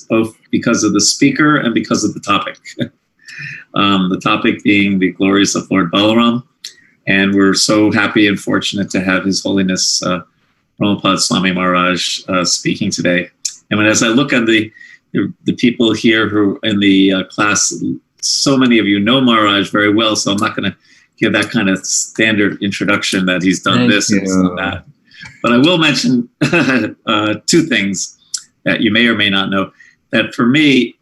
both because of the speaker and because of the topic. The topic being the Glories of Lord Balaram. And we're so happy and fortunate to have His Holiness Ramapad Swami Maharaj speaking today. And as I look at the people here who are in the class, so many of you know Maharaj very well, so I'm not going to give that kind of standard introduction that he's done this and that. But I will mention two things that you may or may not know. That for me,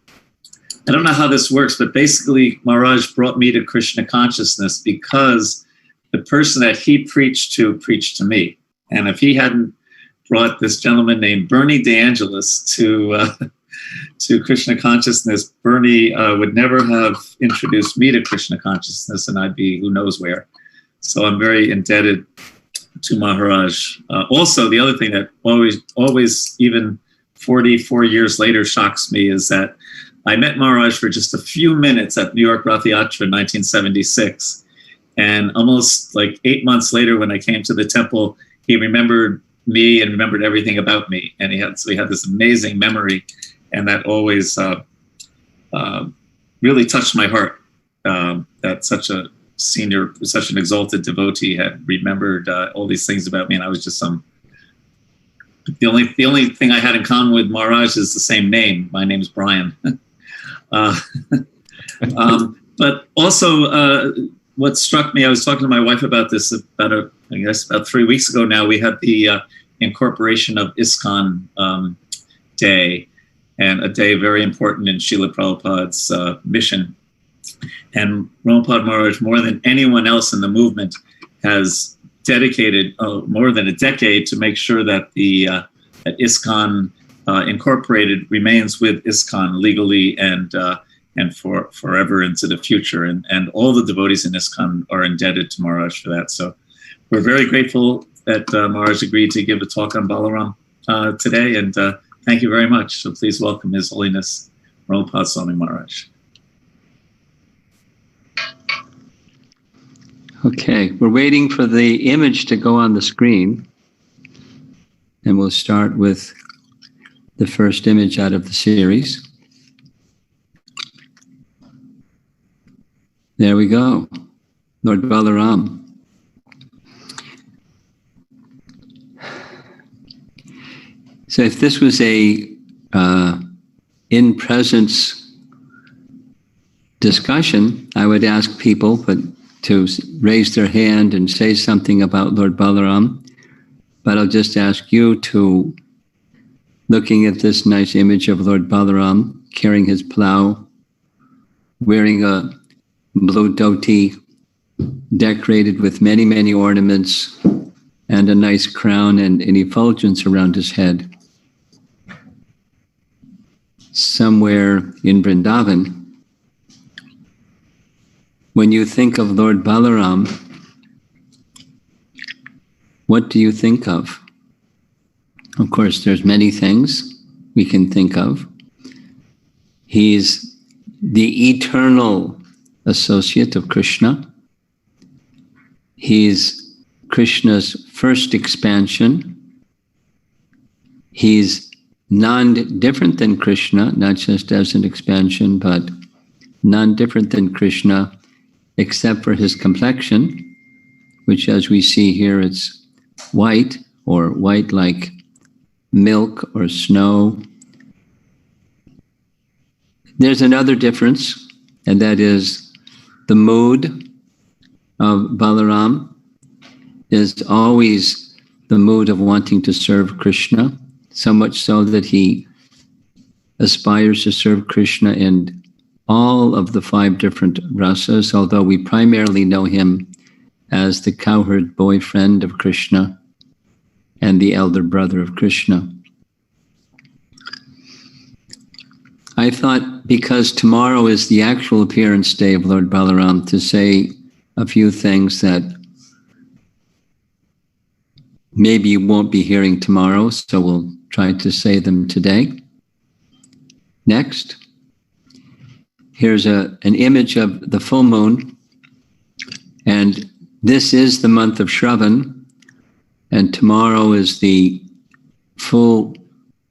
I don't know how this works, but basically Maharaj brought me to Krishna consciousness because the person that he preached to me. And if he hadn't brought this gentleman named Bernie DeAngelis to Krishna consciousness, Bernie would never have introduced me to Krishna consciousness, and I'd be who knows where. So I'm very indebted to Maharaj. Also, the other thing that always, even 44 years later, shocks me is that I met Maharaj for just a few minutes at New York Rath Yatra in 1976. And almost like 8 months later, when I came to the temple, he remembered me and remembered everything about me. And he had this amazing memory. And that always really touched my heart, that such an exalted devotee had remembered all these things about me. And I was just the only thing I had in common with Maharaj is the same name. My name is Brian. But also, what struck me, I was talking to my wife about this about 3 weeks ago now. We had the incorporation of ISKCON Day, and a day very important in Srila Prabhupada's mission. And Ramapad Maharaj, more than anyone else in the movement, has dedicated more than a decade to make sure that that ISKCON Incorporated remains with ISKCON legally and for forever into the future. And all the devotees in ISKCON are indebted to Maharaj for that. So we're very grateful that Maharaj agreed to give a talk on Balaram today. And thank you very much. So please welcome His Holiness Ramapad Swami Maharaj. Okay, we're waiting for the image to go on the screen. And we'll start with the first image out of the series. There we go, Lord Balaram. So if this was a in-presence discussion, I would ask people to raise their hand and say something about Lord Balaram. But I'll just ask you to, looking at this nice image of Lord Balaram carrying his plow, wearing a blue dhoti decorated with many, many ornaments and a nice crown and an effulgence around his head. Somewhere in Vrindavan, when you think of Lord Balaram, what do you think of? Of course, there's many things we can think of. He's the eternal associate of Krishna. He's Krishna's first expansion. He's non-different than Krishna, not just as an expansion, but non-different than Krishna, except for his complexion, which as we see here, it's white, or white like milk or snow. There's another difference, and that is the mood of Balaram is always the mood of wanting to serve Krishna, so much so that he aspires to serve Krishna in all of the 5 different rasas, although we primarily know him as the cowherd boyfriend of Krishna and the elder brother of Krishna. I thought, because tomorrow is the actual appearance day of Lord Balaram, to say a few things that maybe you won't be hearing tomorrow, so we'll try to say them today. Next, here's an image of the full moon, and this is the month of Shravan, and tomorrow is the full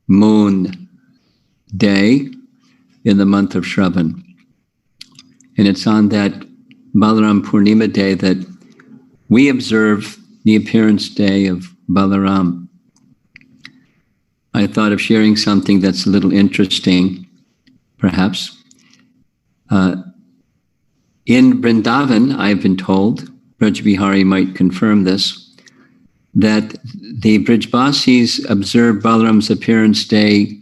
moon day in the month of Shravan. And it's on that Balaram Purnima day that we observe the appearance day of Balaram. I thought of sharing something that's a little interesting, perhaps. In Vrindavan, I've been told, Braj Bihari might confirm this, that the Brijbasis observe Balaram's appearance day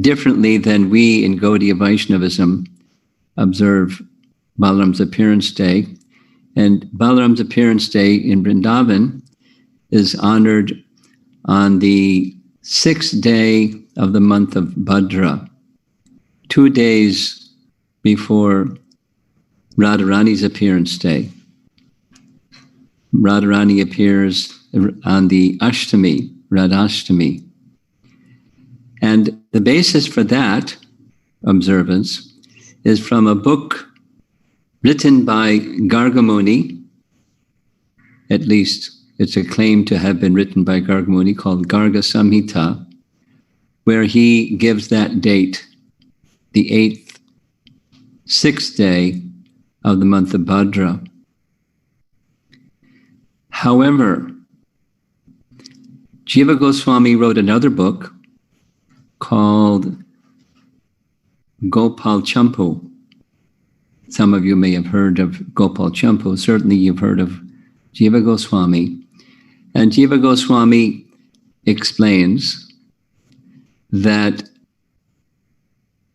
differently than we in Gaudiya Vaishnavism observe Balaram's appearance day. And Balaram's appearance day in Vrindavan is honored on the 6th day of the month of Bhadra, 2 days before Radharani's appearance day. Radharani appears on the Ashtami, Radhashtami. And the basis for that observance is from a book written by Gargamuni, at least it's a claim to have been written by Gargamuni, called Garga Samhita, where he gives that date, the 6th day of the month of Bhadra. However, Jiva Goswami wrote another book called Gopal Champu. Some of you may have heard of Gopal Champu. Certainly you've heard of Jiva Goswami. And Jiva Goswami explains that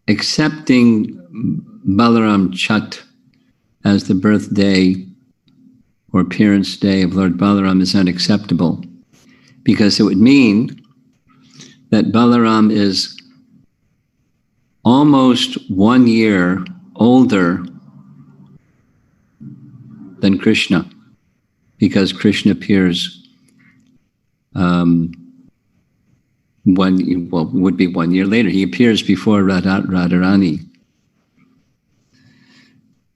accepting Balaram Chat as the birthday or appearance day of Lord Balaram is unacceptable, because it would mean that Balaram is almost 1 year older than Krishna, because Krishna appears would be 1 year later. He appears before Radharani.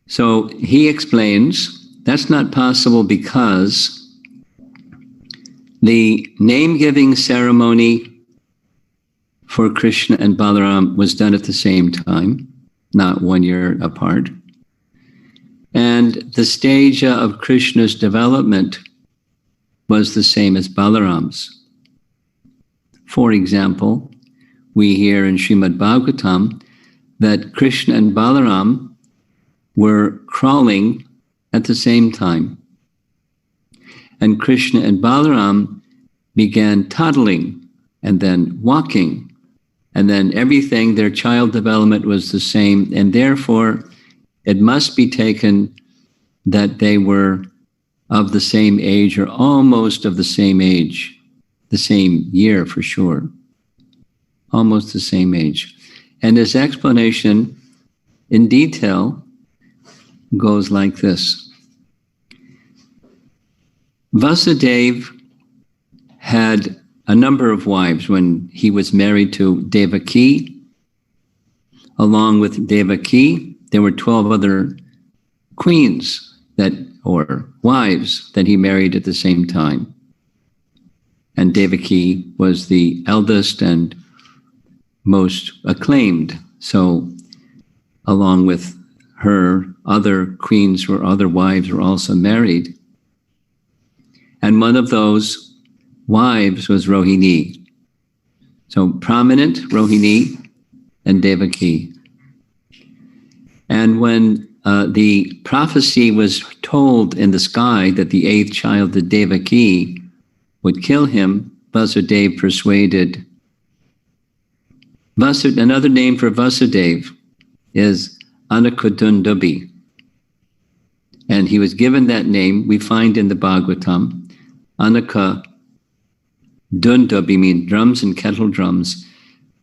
So he explains that's not possible because the name-giving ceremony for Krishna and Balaram was done at the same time, not 1 year apart. And the stage of Krishna's development was the same as Balaram's. For example, we hear in Srimad Bhagavatam that Krishna and Balaram were crawling at the same time. And Krishna and Balaram began toddling and then walking. And then everything, their child development was the same. And therefore, it must be taken that they were of the same age or almost of the same age, the same year for sure, almost the same age. And his explanation in detail goes like this. Vasudeva had a number of wives when he was married to Devaki. Along with Devaki, there were 12 other queens or wives that he married at the same time. And Devaki was the eldest and most acclaimed. So along with her, other queens or other wives were also married. And one of those wives was Rohini. So prominent Rohini and Devaki. And when the prophecy was told in the sky that the 8th child, the Devaki, would kill him, Vasudeva persuaded. Another name for Vasudeva is Anakudundubi. And he was given that name, we find in the Bhagavatam. Anaka Dundubi means drums and kettle drums.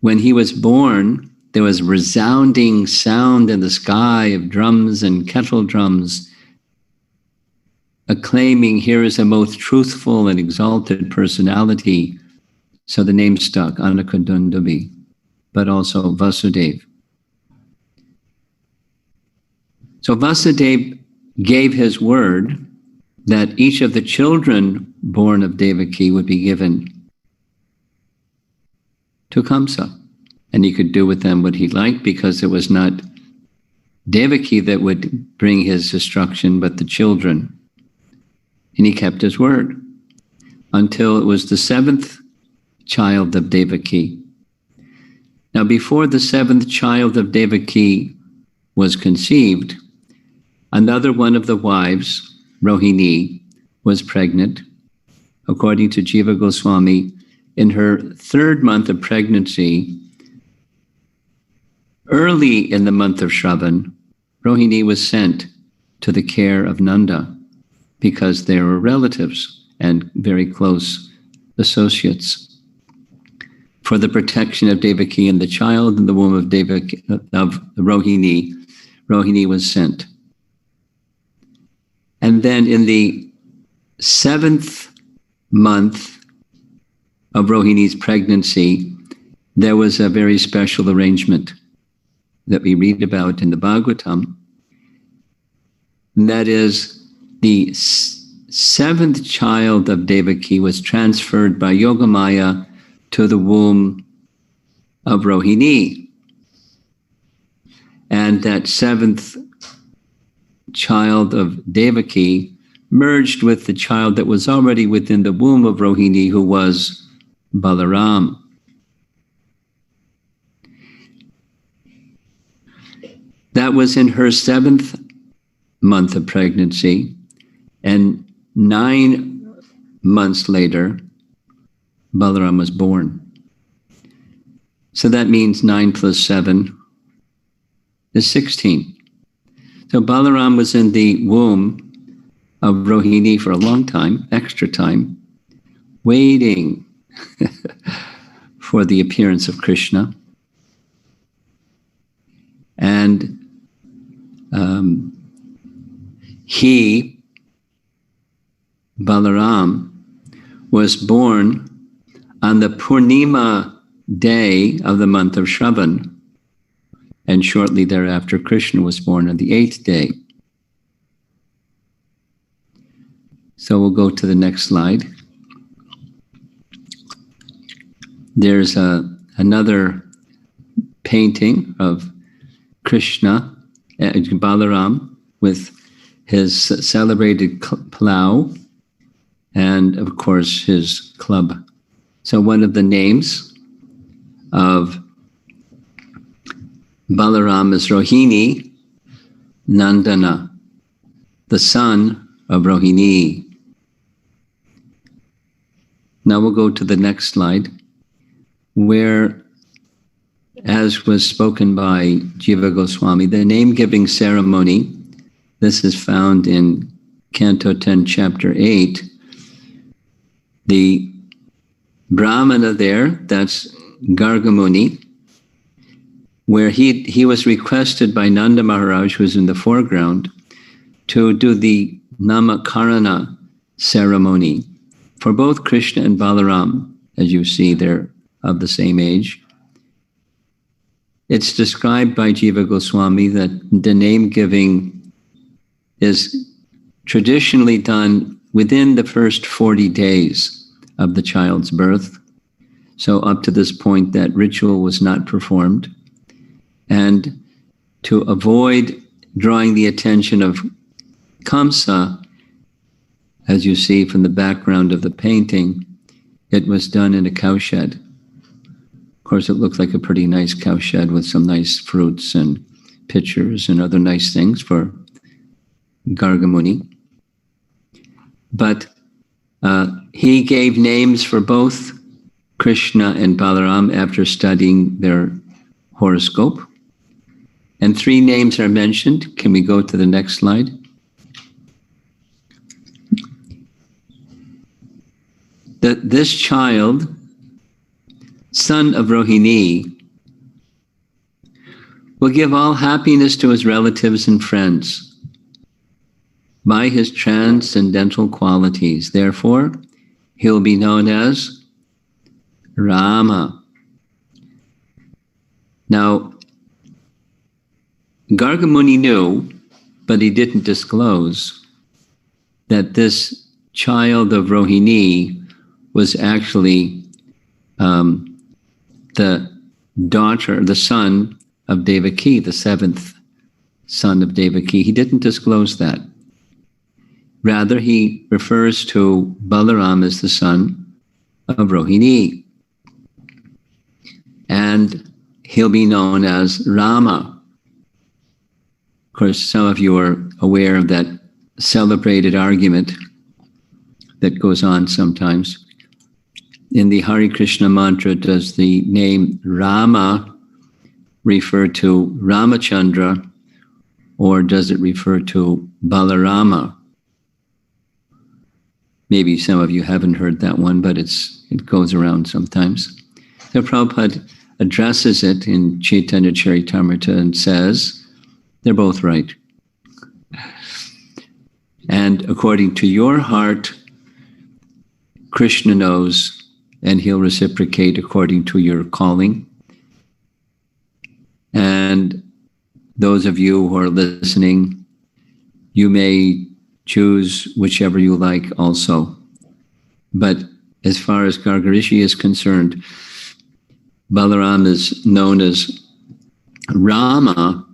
When he was born, there was resounding sound in the sky of drums and kettle drums, acclaiming, here is a most truthful and exalted personality. So the name stuck, Anakadundabi, but also Vasudeva. So Vasudeva gave his word that each of the children born of Devaki would be given to Kamsa. and he could do with them what he liked, because it was not Devaki that would bring his destruction, but the children. And he kept his word until it was the seventh child of Devaki. Now, before the seventh child of Devaki was conceived, another one of the wives, Rohini, was pregnant. According to Jiva Goswami, in her third month of pregnancy, early in the month of Shravan, Rohini was sent to the care of Nanda because they were relatives and very close associates. For the protection of Devaki and the child in the womb of Rohini, Rohini was sent. And then in the seventh month of Rohini's pregnancy, there was a very special arrangement that we read about in the Bhagavatam. And that is, the seventh child of Devaki was transferred by Yogamaya to the womb of Rohini. And that seventh child of Devaki merged with the child that was already within the womb of Rohini, who was Balaram. That was in her seventh month of pregnancy, and 9 months later, Balaram was born. So that means 9 plus 7 is 16. So Balaram was in the womb of Rohini for a long time, extra time, waiting for the appearance of Krishna. And he, Balaram, was born on the Purnima day of the month of Shravan. And shortly thereafter, Krishna was born on the 8th day. So we'll go to the next slide. There's another painting of Krishna, Balaram, with his celebrated plow and, of course, his club. So one of the names of Balaram is Rohini Nandana, the son of Rohini. Now we'll go to the next slide, where, as was spoken by Jiva Goswami, the name-giving ceremony, this is found in Canto 10, Chapter 8. The Brahmana there, that's Gargamuni, where he was requested by Nanda Maharaj, who was in the foreground, to do the Namakarana ceremony for both Krishna and Balaram. As you see, they're of the same age. It's described by Jiva Goswami that the name-giving is traditionally done within the first 40 days of the child's birth. So up to this point, that ritual was not performed. And to avoid drawing the attention of Kamsa, as you see from the background of the painting, it was done in a cowshed. Of course, it looked like a pretty nice cowshed with some nice fruits and pitchers and other nice things for Gargamuni. But he gave names for both Krishna and Balaram after studying their horoscope. And 3 names are mentioned. Can we go to the next slide? This child, son of Rohini, will give all happiness to his relatives and friends by his transcendental qualities. Therefore, he'll be known as Rama. Now, Gargamuni knew, but he didn't disclose, that this child of Rohini was actually the daughter, the son of Devaki, the seventh son of Devaki. He didn't disclose that. Rather, he refers to Balaram as the son of Rohini. And he'll be known as Rama. Of course, some of you are aware of that celebrated argument that goes on sometimes. In the Hare Krishna mantra, does the name Rama refer to Ramachandra, or does it refer to Balarama? Maybe some of you haven't heard that one, but it goes around sometimes. So Prabhupada addresses it in Chaitanya Charitamrita and says, they're both right. And according to your heart, Krishna knows, and he'll reciprocate according to your calling. And those of you who are listening, you may choose whichever you like also. But as far as Gargarishi is concerned, Balaram is known as Rama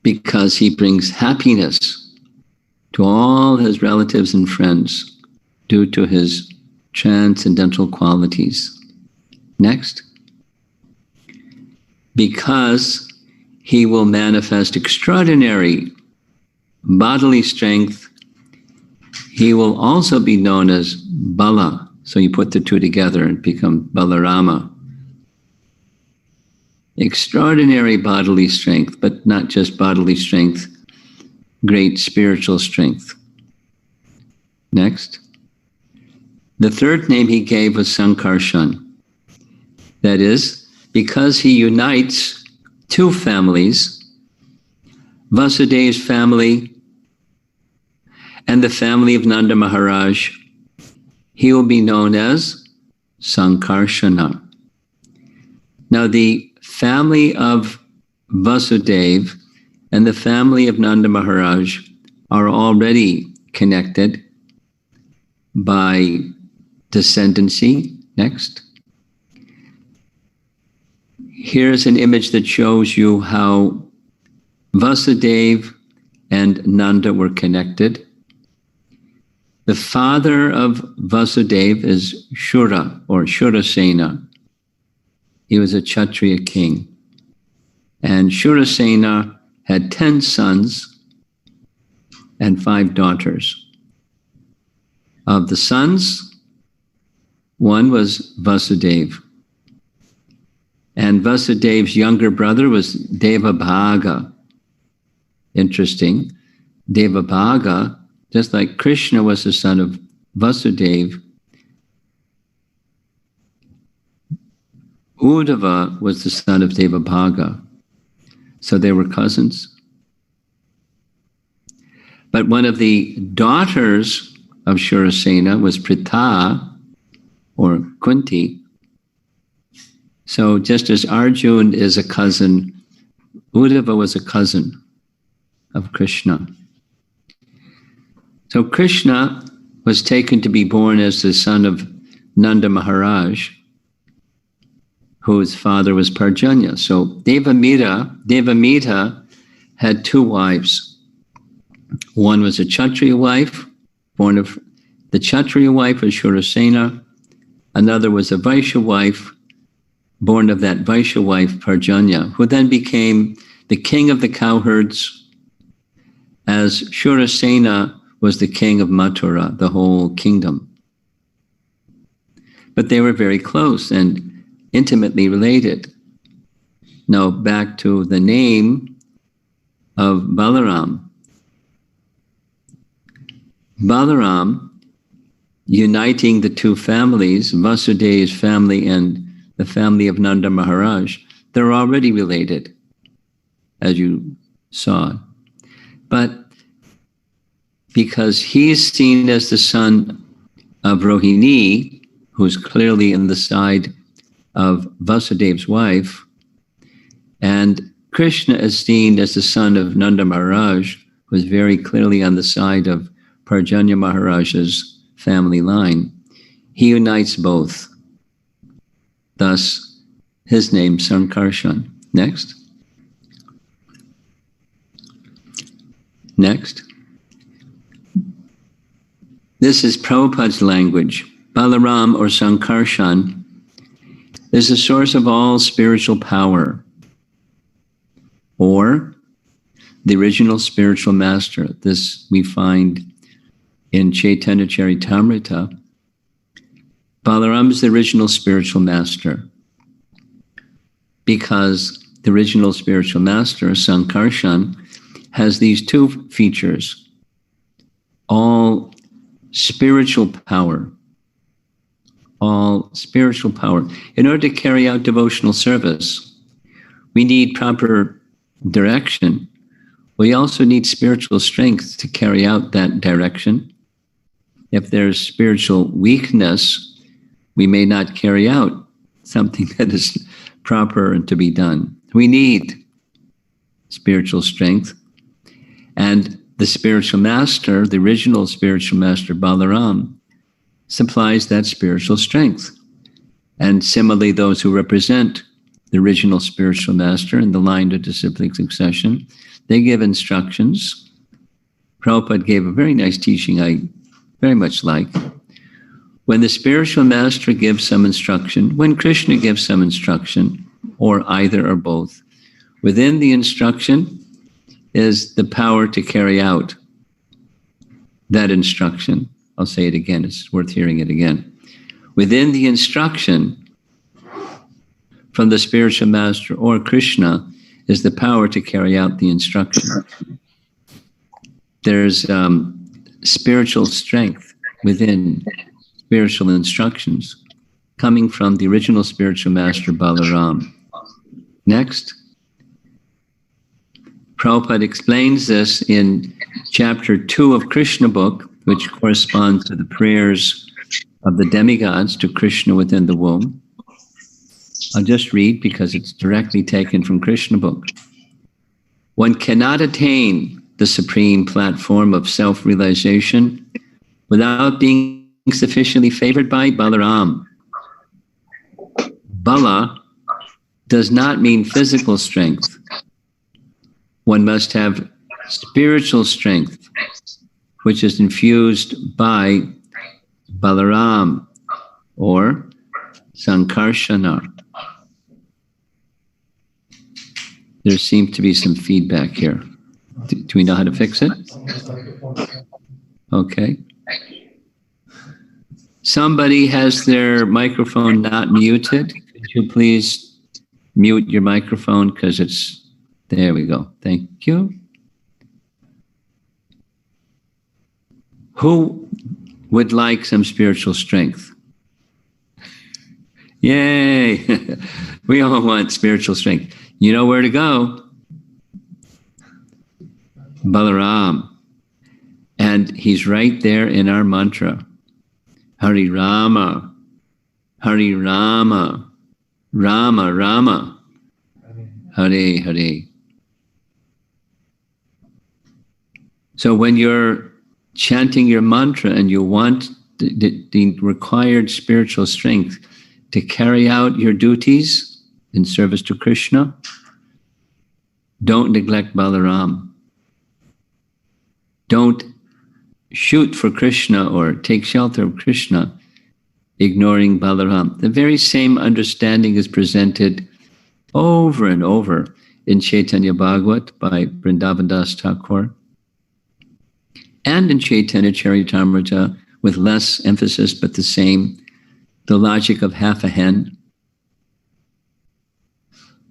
because he brings happiness to all his relatives and friends due to his transcendental qualities. Next. Because he will manifest extraordinary bodily strength, he will also be known as Bala. So you put the two together and become Balarama. Extraordinary bodily strength, but not just bodily strength, great spiritual strength. Next. The third name he gave was Sankarshan. That is, because he unites two families, Vasudev's family and the family of Nanda Maharaj, he will be known as Sankarshana. Now the family of Vasudev and the family of Nanda Maharaj are already connected by descendancy. Next. Here's an image that shows you how Vasudev and Nanda were connected. The father of Vasudev is Shura or Shurasena. He was a Kshatriya king. And Shurasena had 10 sons and 5 daughters. Of the sons, one was Vasudev. And Vasudev's younger brother was Devabhaga. Interesting. Devabhaga, just like Krishna was the son of Vasudev, Uddhava was the son of Devabhaga. So they were cousins. But one of the daughters of Shurasena was Pritha, or Kunti. So just as Arjun is a cousin, Uddhava was a cousin of Krishna. So Krishna was taken to be born as the son of Nanda Maharaj, whose father was Parjanya. So Devamita had 2 wives. One was a Kshatriya wife, born of the Kshatriya wife was Shurasena. Another was a Vaishya wife, born of that Vaishya wife, Parjanya, who then became the king of the cowherds, as Shurasena was the king of Mathura, the whole kingdom. But they were very close and intimately related. Now back to the name of Balaram. Balaram, uniting the 2 families, Vasudev's family and the family of Nanda Maharaj, they're already related, as you saw. But because he's seen as the son of Rohini, who's clearly in the side of Vasudev's wife, and Krishna is seen as the son of Nanda Maharaj, who is very clearly on the side of Parjanya Maharaj's family line, he unites both. Thus, his name, Sankarshan. Next. Next. This is Prabhupada's language. Balaram or Sankarshan is the source of all spiritual power, or the original spiritual master. This we find in Chaitanya Charitamrita. Balaram is the original spiritual master because the original spiritual master, Sankarshan, has these two features: all spiritual power. All spiritual power. In order to carry out devotional service, we need proper direction. We also need spiritual strength to carry out that direction. If there's spiritual weakness, we may not carry out something that is proper and to be done. We need spiritual strength. And the spiritual master, the original spiritual master, Balaram, supplies that spiritual strength. And similarly, those who represent the original spiritual master in the line of disciplic succession, they give instructions. Prabhupada gave a very nice teaching I very much like. When the spiritual master gives some instruction, when Krishna gives some instruction, or either or both, within the instruction is the power to carry out that instruction. I'll say it again, it's worth hearing it again. Within the instruction from the spiritual master or Krishna is the power to carry out the instruction. There's spiritual strength within spiritual instructions coming from the original spiritual master Balaram. Next. Prabhupada explains this in chapter 2 of Krishna book, which corresponds to the prayers of the demigods to Krishna within the womb. I'll just read because it's directly taken from Krishna book. One cannot attain the supreme platform of self-realization without being sufficiently favored by Balaram. Bala does not mean physical strength. One must have spiritual strength, which is infused by Balaram or Sankarshana. There seems to be some feedback here. Do we know how to fix it? Okay. Somebody has their microphone not muted. Could you please mute your microphone because it's, there we go. Thank you. Who would like some spiritual strength? Yay! We all want spiritual strength. You know where to go. Balaram. And he's right there in our mantra. Hari Rama. Hari Rama. Rama Rama. Hare Hare. So when you're chanting your mantra and you want the required spiritual strength to carry out your duties in service to Krishna, don't neglect Balaram. Don't shoot for Krishna or take shelter of Krishna, ignoring Balaram. The very same understanding is presented over and over in Chaitanya Bhagavat by Vrindavan Das Thakur, and in Chaitanya Charitamrita with less emphasis but the same, the logic of half a hen.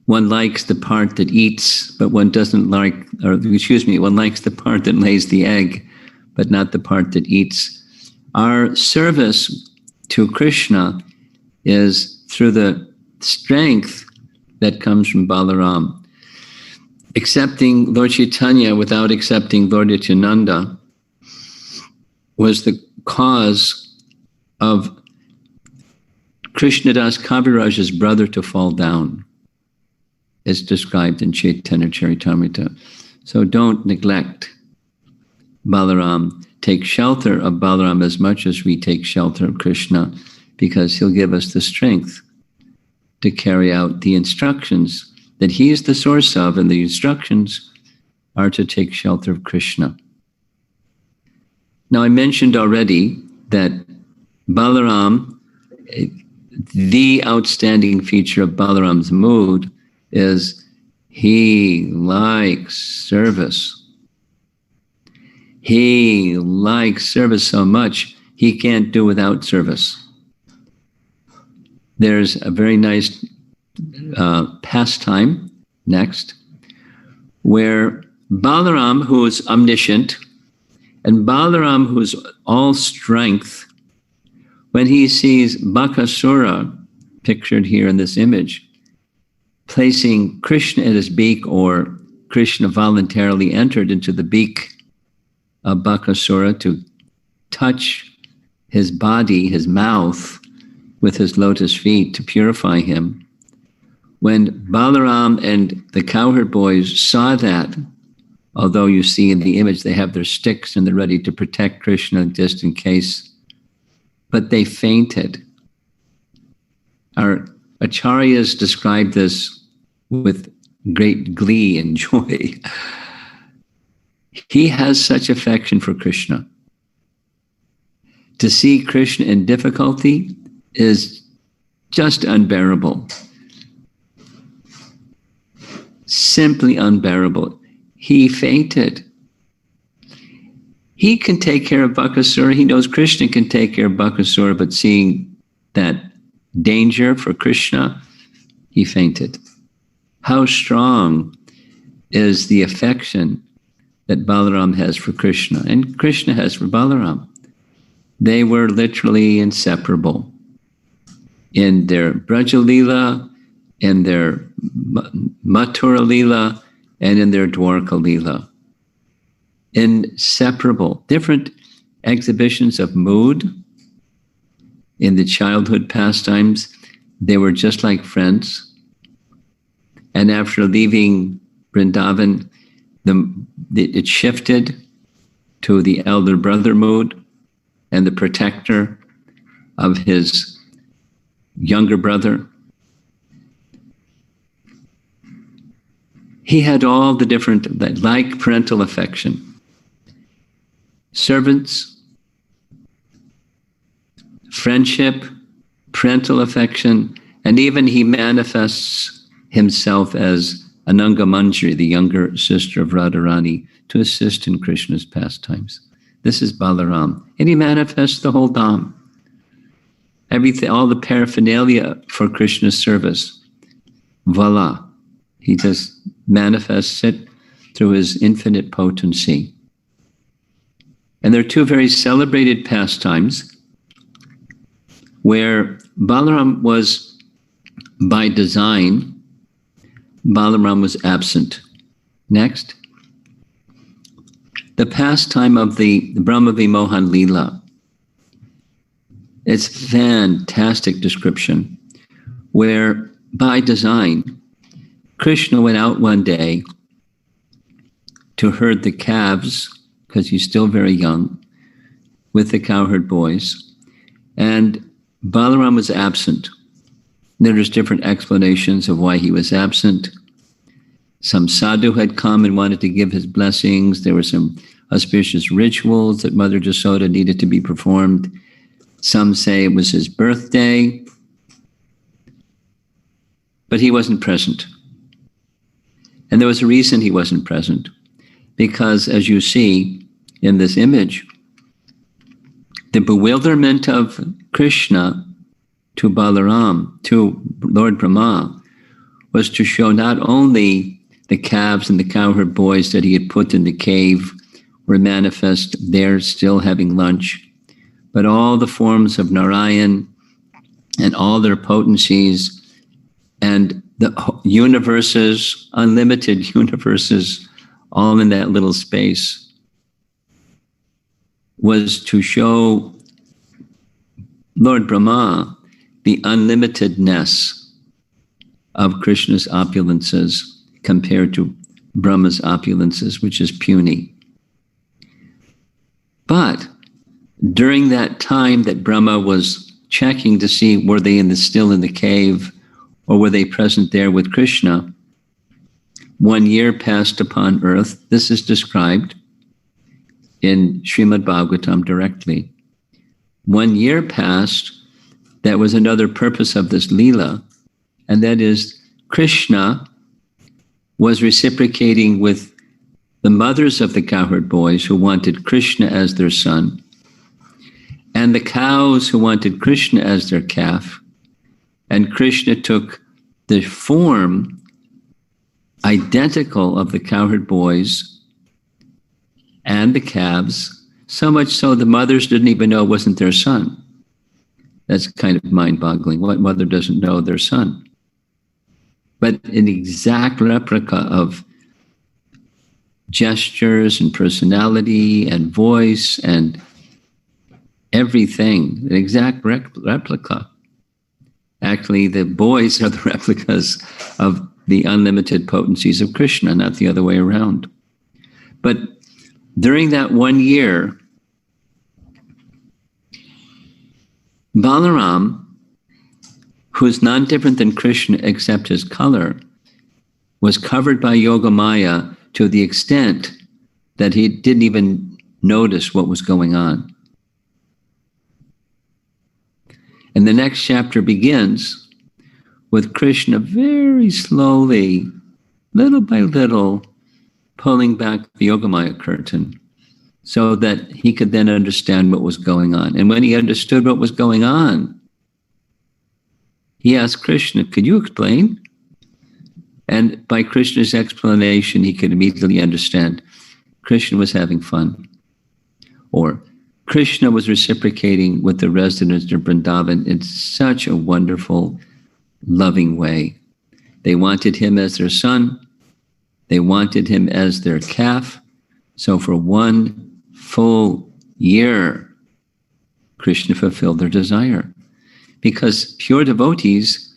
One likes the part that eats, but one doesn't like, one likes the part that lays the egg, but not the part that eats. Our service to Krishna is through the strength that comes from Balaram. Accepting Lord Chaitanya without accepting Lord Nityananda was the cause of Krishnadas Kaviraj's brother to fall down, as described in Chaitanya Charitamrita. So don't neglect Balaram. Take shelter of Balaram as much as we take shelter of Krishna, because he'll give us the strength to carry out the instructions that he is the source of, and the instructions are to take shelter of Krishna. Now, I mentioned already that Balaram, the outstanding feature of Balaram's mood is he likes service. He likes service so much, he can't do without service. There's a very nice pastime next, where Balaram, who is omniscient, and Balaram, who is all strength, when he sees Bakasura, pictured here in this image, placing Krishna in his beak, or Krishna voluntarily entered into the beak of Bakasura to touch his body, his mouth, with his lotus feet to purify him. When Balaram and the cowherd boys saw that, although you see in the image they have their sticks and they're ready to protect Krishna just in case, but they fainted. Our acharyas describe this with great glee and joy. He has such affection for Krishna. To see Krishna in difficulty is just unbearable. Simply unbearable. He fainted. He can take care of Bakasura. He knows Krishna can take care of Bakasura, but seeing that danger for Krishna, he fainted. How strong is the affection that Balaram has for Krishna and Krishna has for Balaram? They were literally inseparable in their Braja Lila, in their Mathura Lila, and in their Dwarka Lila. Inseparable. Different exhibitions of mood. In the childhood pastimes, they were just like friends. And after leaving Vrindavan, it shifted to the elder brother mood and the protector of his younger brother. He had all the different, like parental affection. Servants, friendship, parental affection, and even he manifests himself as Ananga Manjari, the younger sister of Radharani, to assist in Krishna's pastimes. This is Balaram. And he manifests the whole Dham. Everything, all the paraphernalia for Krishna's service. Voila. He just manifests it through his infinite potency. And there are two very celebrated pastimes where Balaram was, by design, Balaram was absent. Next. The pastime of the Brahma Vimohan Lila. It's fantastic description where, by design, Krishna went out one day to herd the calves, because he's still very young, with the cowherd boys, and Balaram was absent. There's different explanations of why he was absent. Some sadhu had come and wanted to give his blessings. There were some auspicious rituals that Mother Jasoda needed to be performed. Some say it was his birthday, but he wasn't present. And there was a reason he wasn't present, because as you see in this image, the bewilderment of Krishna to Balaram, to Lord Brahma, was to show not only the calves and the cowherd boys that he had put in the cave were manifest there still having lunch, but all the forms of Narayan and all their potencies and the universes, unlimited universes, all in that little space, was to show Lord Brahma the unlimitedness of Krishna's opulences compared to Brahma's opulences, which is puny. But during that time that Brahma was checking to see were they still in the cave, or were they present there with Krishna? 1 year passed upon earth. This is described in Srimad Bhagavatam directly. 1 year passed. That was another purpose of this lila, and that is Krishna was reciprocating with the mothers of the cowherd boys who wanted Krishna as their son, and the cows who wanted Krishna as their calf. And Krishna took the form identical of the cowherd boys and the calves, so much so the mothers didn't even know it wasn't their son. That's kind of mind-boggling. What mother doesn't know their son? But an exact replica of gestures and personality and voice and everything, an exact replica. Actually, the boys are the replicas of the unlimited potencies of Krishna, not the other way around. But during that 1 year, Balaram, who is none different than Krishna except his color, was covered by Yogamaya to the extent that he didn't even notice what was going on. And the next chapter begins with Krishna very slowly, little by little, pulling back the Yogamaya curtain so that he could then understand what was going on. And when he understood what was going on, he asked Krishna, could you explain? And by Krishna's explanation, he could immediately understand Krishna was having fun, or Krishna was reciprocating with the residents of Vrindavan in such a wonderful, loving way. They wanted him as their son. They wanted him as their calf. So for 1 full year, Krishna fulfilled their desire. Because pure devotees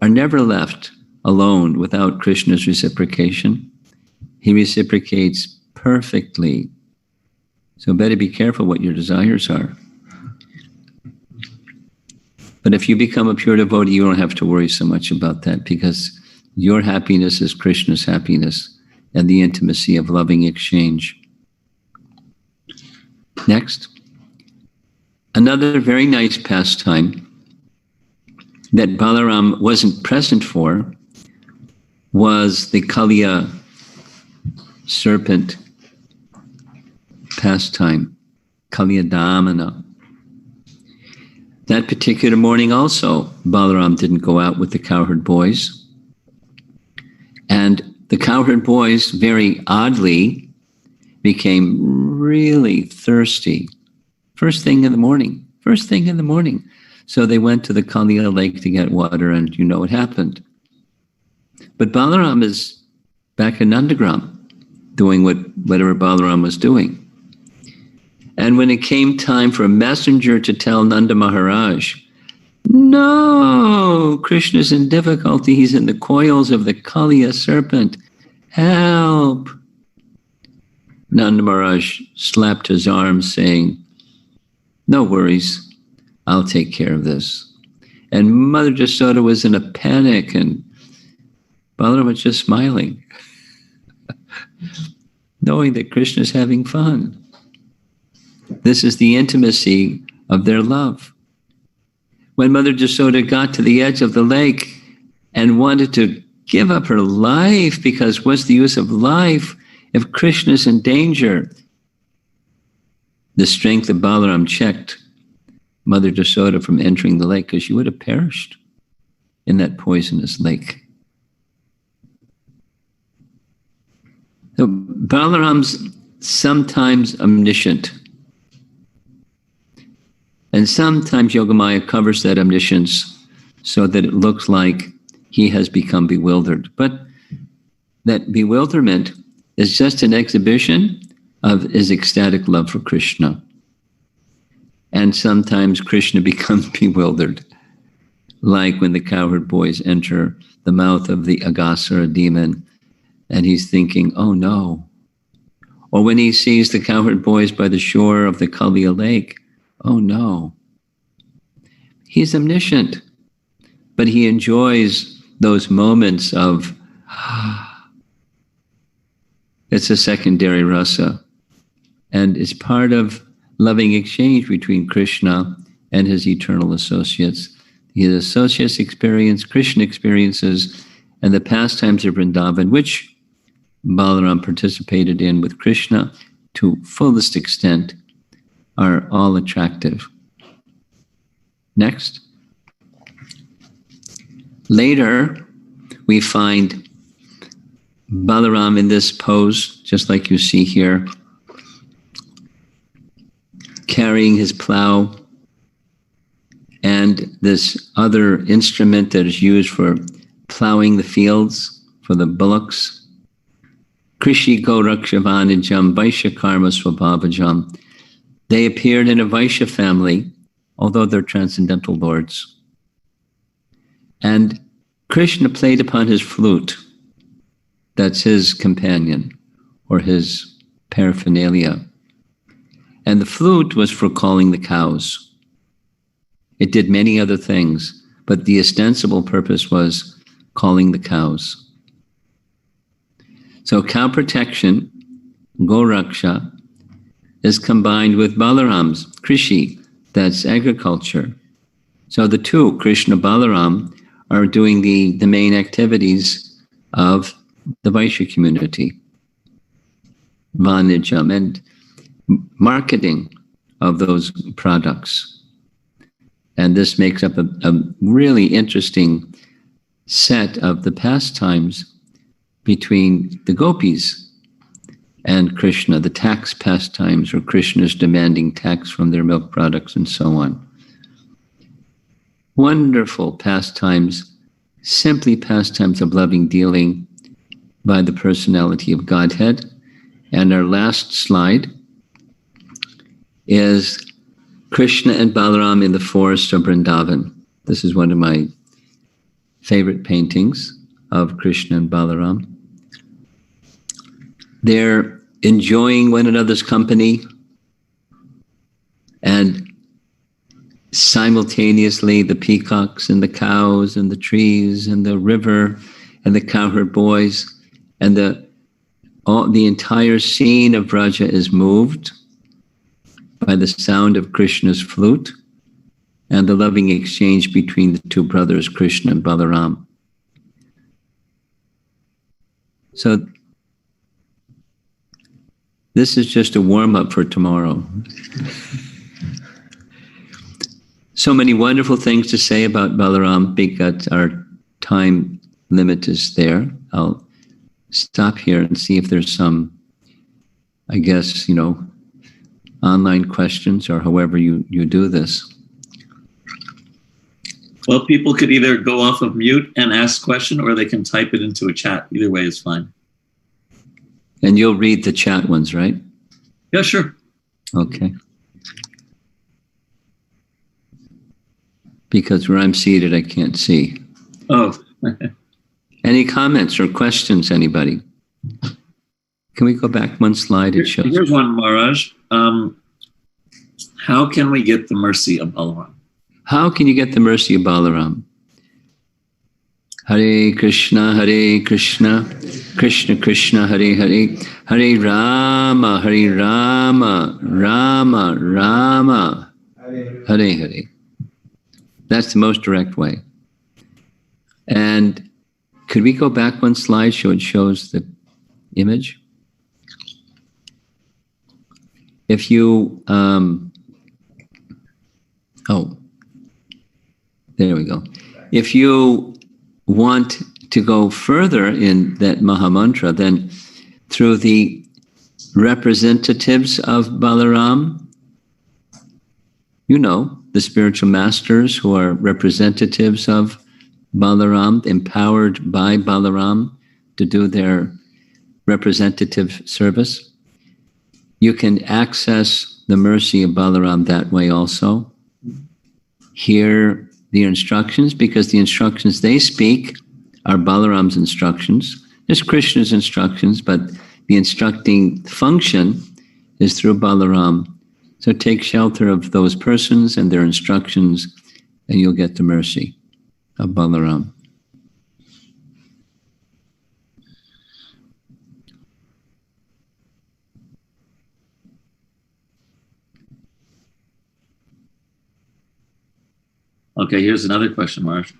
are never left alone without Krishna's reciprocation. He reciprocates perfectly. So better be careful what your desires are. But if you become a pure devotee, you don't have to worry so much about that, because your happiness is Krishna's happiness and the intimacy of loving exchange. Next, another very nice pastime that Balaram wasn't present for was the Kaliya serpent pastime, Kaliya Damana. That particular morning also, Balaram didn't go out with the cowherd boys. And the cowherd boys, very oddly, became really thirsty. First thing in the morning. So they went to the Kaliya lake to get water, and you know what happened. But Balaram is back in Nandagram, doing whatever Balaram was doing. And when it came time for a messenger to tell Nanda Maharaj, no, Krishna's in difficulty. He's in the coils of the Kaliya serpent. Help. Nanda Maharaj slapped his arm saying, no worries, I'll take care of this. And Mother Jasoda was in a panic, and Balaram was just smiling, knowing that Krishna's having fun. This is the intimacy of their love. When Mother Jasoda got to the edge of the lake and wanted to give up her life, because what's the use of life if Krishna's in danger? The strength of Balaram checked Mother Jasoda from entering the lake, because she would have perished in that poisonous lake. So Balaram's sometimes omniscient, and sometimes Yogamaya covers that omniscience so that it looks like he has become bewildered. But that bewilderment is just an exhibition of his ecstatic love for Krishna. And sometimes Krishna becomes bewildered, like when the cowherd boys enter the mouth of the Aghasura demon, and he's thinking, oh no. Or when he sees the cowherd boys by the shore of the Kaliya lake, oh no. He's omniscient, but he enjoys those moments of, it's a secondary rasa. And it's part of loving exchange between Krishna and his eternal associates. His associates experience, Krishna experiences, and the pastimes of Vrindavan, which Balaram participated in with Krishna to fullest extent, are all attractive. Next. Later, we find Balaram in this pose, just like you see here, carrying his plow and this other instrument that is used for plowing the fields for the bullocks. Krishi Gorakshavanijam Vaishya Karma Swabhavajam. They appeared in a Vaishya family, although they're transcendental lords. And Krishna played upon his flute. That's his companion or his paraphernalia. And the flute was for calling the cows. It did many other things, but the ostensible purpose was calling the cows. So cow protection, Goraksha, is combined with Balaram's Krishi, that's agriculture. So the two, Krishna Balaram, are doing the main activities of the Vaishya community. Vanijam and marketing of those products. And this makes up a really interesting set of the pastimes between the gopis and Krishna, the tax pastimes, or Krishna's demanding tax from their milk products and so on. Wonderful pastimes, simply pastimes of loving dealing by the personality of Godhead. And our last slide is Krishna and Balaram in the forest of Vrindavan. This is one of my favorite paintings of Krishna and Balaram. They're enjoying one another's company, and simultaneously the peacocks and the cows and the trees and the river and the cowherd boys and the entire scene of Vraja is moved by the sound of Krishna's flute and the loving exchange between the two brothers, Krishna and Balaram. So this is just a warm-up for tomorrow. So many wonderful things to say about Balaram, because our time limit is there. I'll stop here and see if there's some, I guess, online questions or however you do this. Well, people could either go off of mute and ask a question, or they can type it into a chat. Either way is fine. And you'll read the chat ones, right? Yeah, sure. Okay. Because where I'm seated, I can't see. Oh. Any comments or questions, anybody? Can we go back one slide? It shows. Here's one, Maharaj. How can we get the mercy of Balaram? How can you get the mercy of Balaram? Hare Krishna, Krishna Krishna, Hare Hare, Hare Rama, Rama Rama, Hare Hare. That's the most direct way. And could we go back one slide so it shows the image? If you, there we go. If you want to go further in that Mahamantra, then through the representatives of Balaram, the spiritual masters who are representatives of Balaram, empowered by Balaram to do their representative service, you can access the mercy of Balaram that way also. Hear the instructions, because the instructions they speak are Balaram's instructions. There's Krishna's instructions, but the instructing function is through Balaram. So take shelter of those persons and their instructions, and you'll get the mercy of Balaram. Okay, here's another question, Marsh.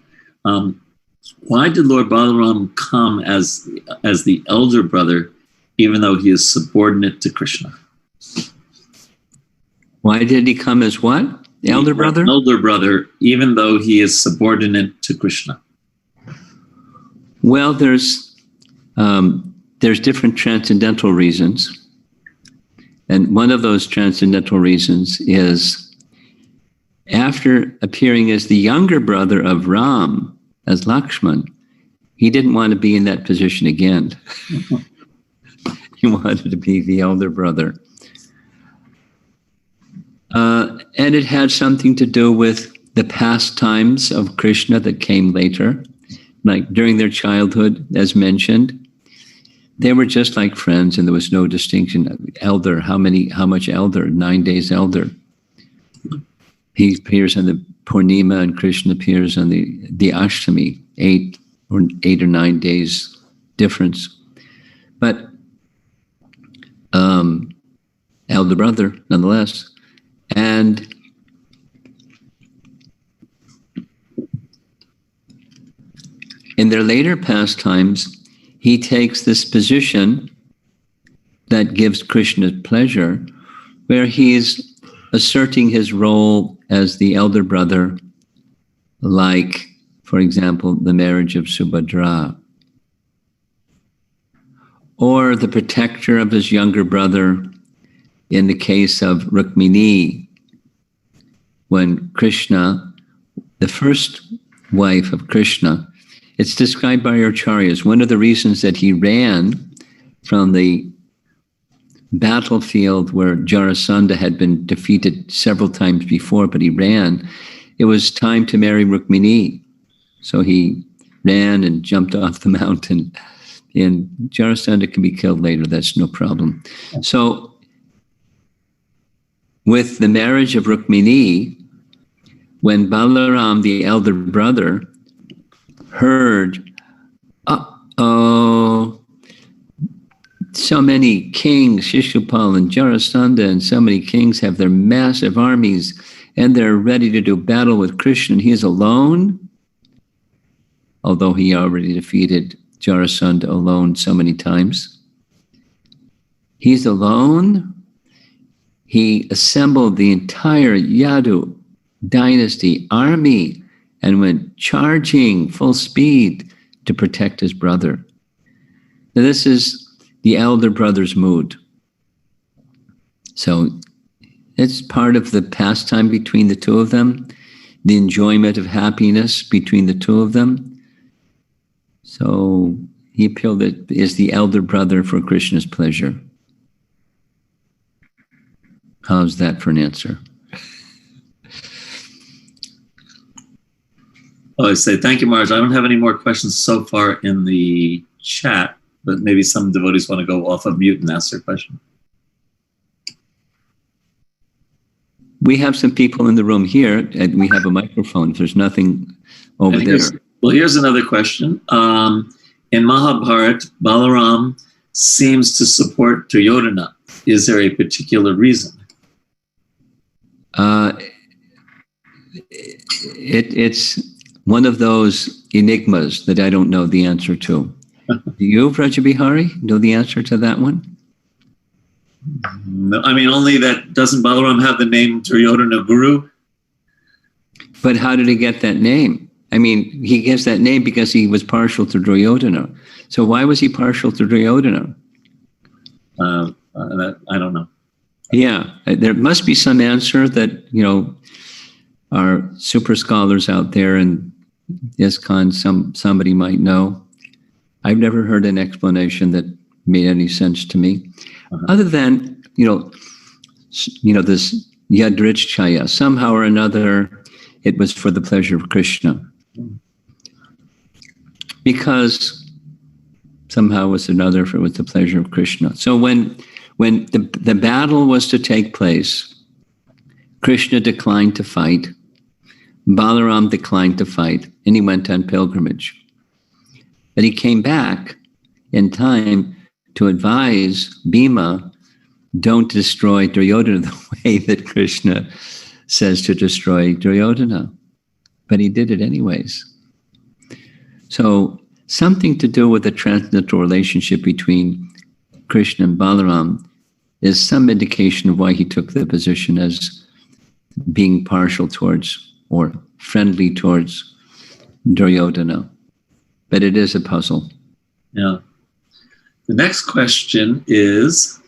Why did Lord Balaram come as the elder brother, even though he is subordinate to Krishna? Why did he come as what? The elder brother? Elder brother, even though he is subordinate to Krishna. Well, there's different transcendental reasons. And one of those transcendental reasons is after appearing as the younger brother of Ram, as Lakshman, he didn't want to be in that position again. He wanted to be the elder brother. And it had something to do with the pastimes of Krishna that came later. Like during their childhood, as mentioned, they were just like friends and there was no distinction. Elder, how much elder? 9 days elder. He appears on the Purnima and Krishna appears on the Ashtami, 8 or 9 days difference. But elder brother, nonetheless. And in their later pastimes, he takes this position that gives Krishna pleasure, where he is asserting his role as the elder brother, like, for example, the marriage of Subhadra, or the protector of his younger brother in the case of Rukmini, when Krishna, the first wife of Krishna, it's described by our acharyas. One of the reasons that he ran from the battlefield where Jarasandha had been defeated several times before, but he ran, it was time to marry Rukmini. So he ran and jumped off the mountain. And Jarasandha can be killed later, that's no problem. So with the marriage of Rukmini, when Balaram, the elder brother, heard, so many kings, Shishupal and Jarasandha and so many kings have their massive armies and they're ready to do battle with Krishna and he's alone, although he already defeated Jarasandha alone so many times. He's alone. He assembled the entire Yadu dynasty army and went charging full speed to protect his brother. Now, this is the elder brother's mood. So it's part of the pastime between the two of them, the enjoyment of happiness between the two of them. So he appealed it as the elder brother for Krishna's pleasure. How's that for an answer? I say thank you, Marge. I don't have any more questions so far in the chat, but maybe some devotees want to go off of mute and ask their question. We have some people in the room here, and we have a microphone. There's nothing over there. Well, here's another question. In Mahabharata, Balaram seems to support Duryodhana. Is there a particular reason? It's one of those enigmas that I don't know the answer to. Do you, Vrajabihari, know the answer to that one? No, I mean, only that doesn't Balaram have the name Duryodhana Guru? But how did he get that name? I mean, he gets that name because he was partial to Duryodhana. So why was he partial to Duryodhana? I don't know. Yeah, there must be some answer that, our super scholars out there in ISKCON, somebody might know. I've never heard an explanation that made any sense to me, other than, this Yadrichaya, somehow or another, it was for the pleasure of Krishna. Because somehow was another, if it was the pleasure of Krishna. So when the battle was to take place, Krishna declined to fight, Balaram declined to fight, and he went on pilgrimage. But he came back in time to advise Bhima, don't destroy Duryodhana the way that Krishna says to destroy Duryodhana. but he did it anyways. So something to do with the transcendental relationship between Krishna and Balaram is some indication of why he took the position as being partial towards or friendly towards Duryodhana. But it is a puzzle. Yeah. The next question is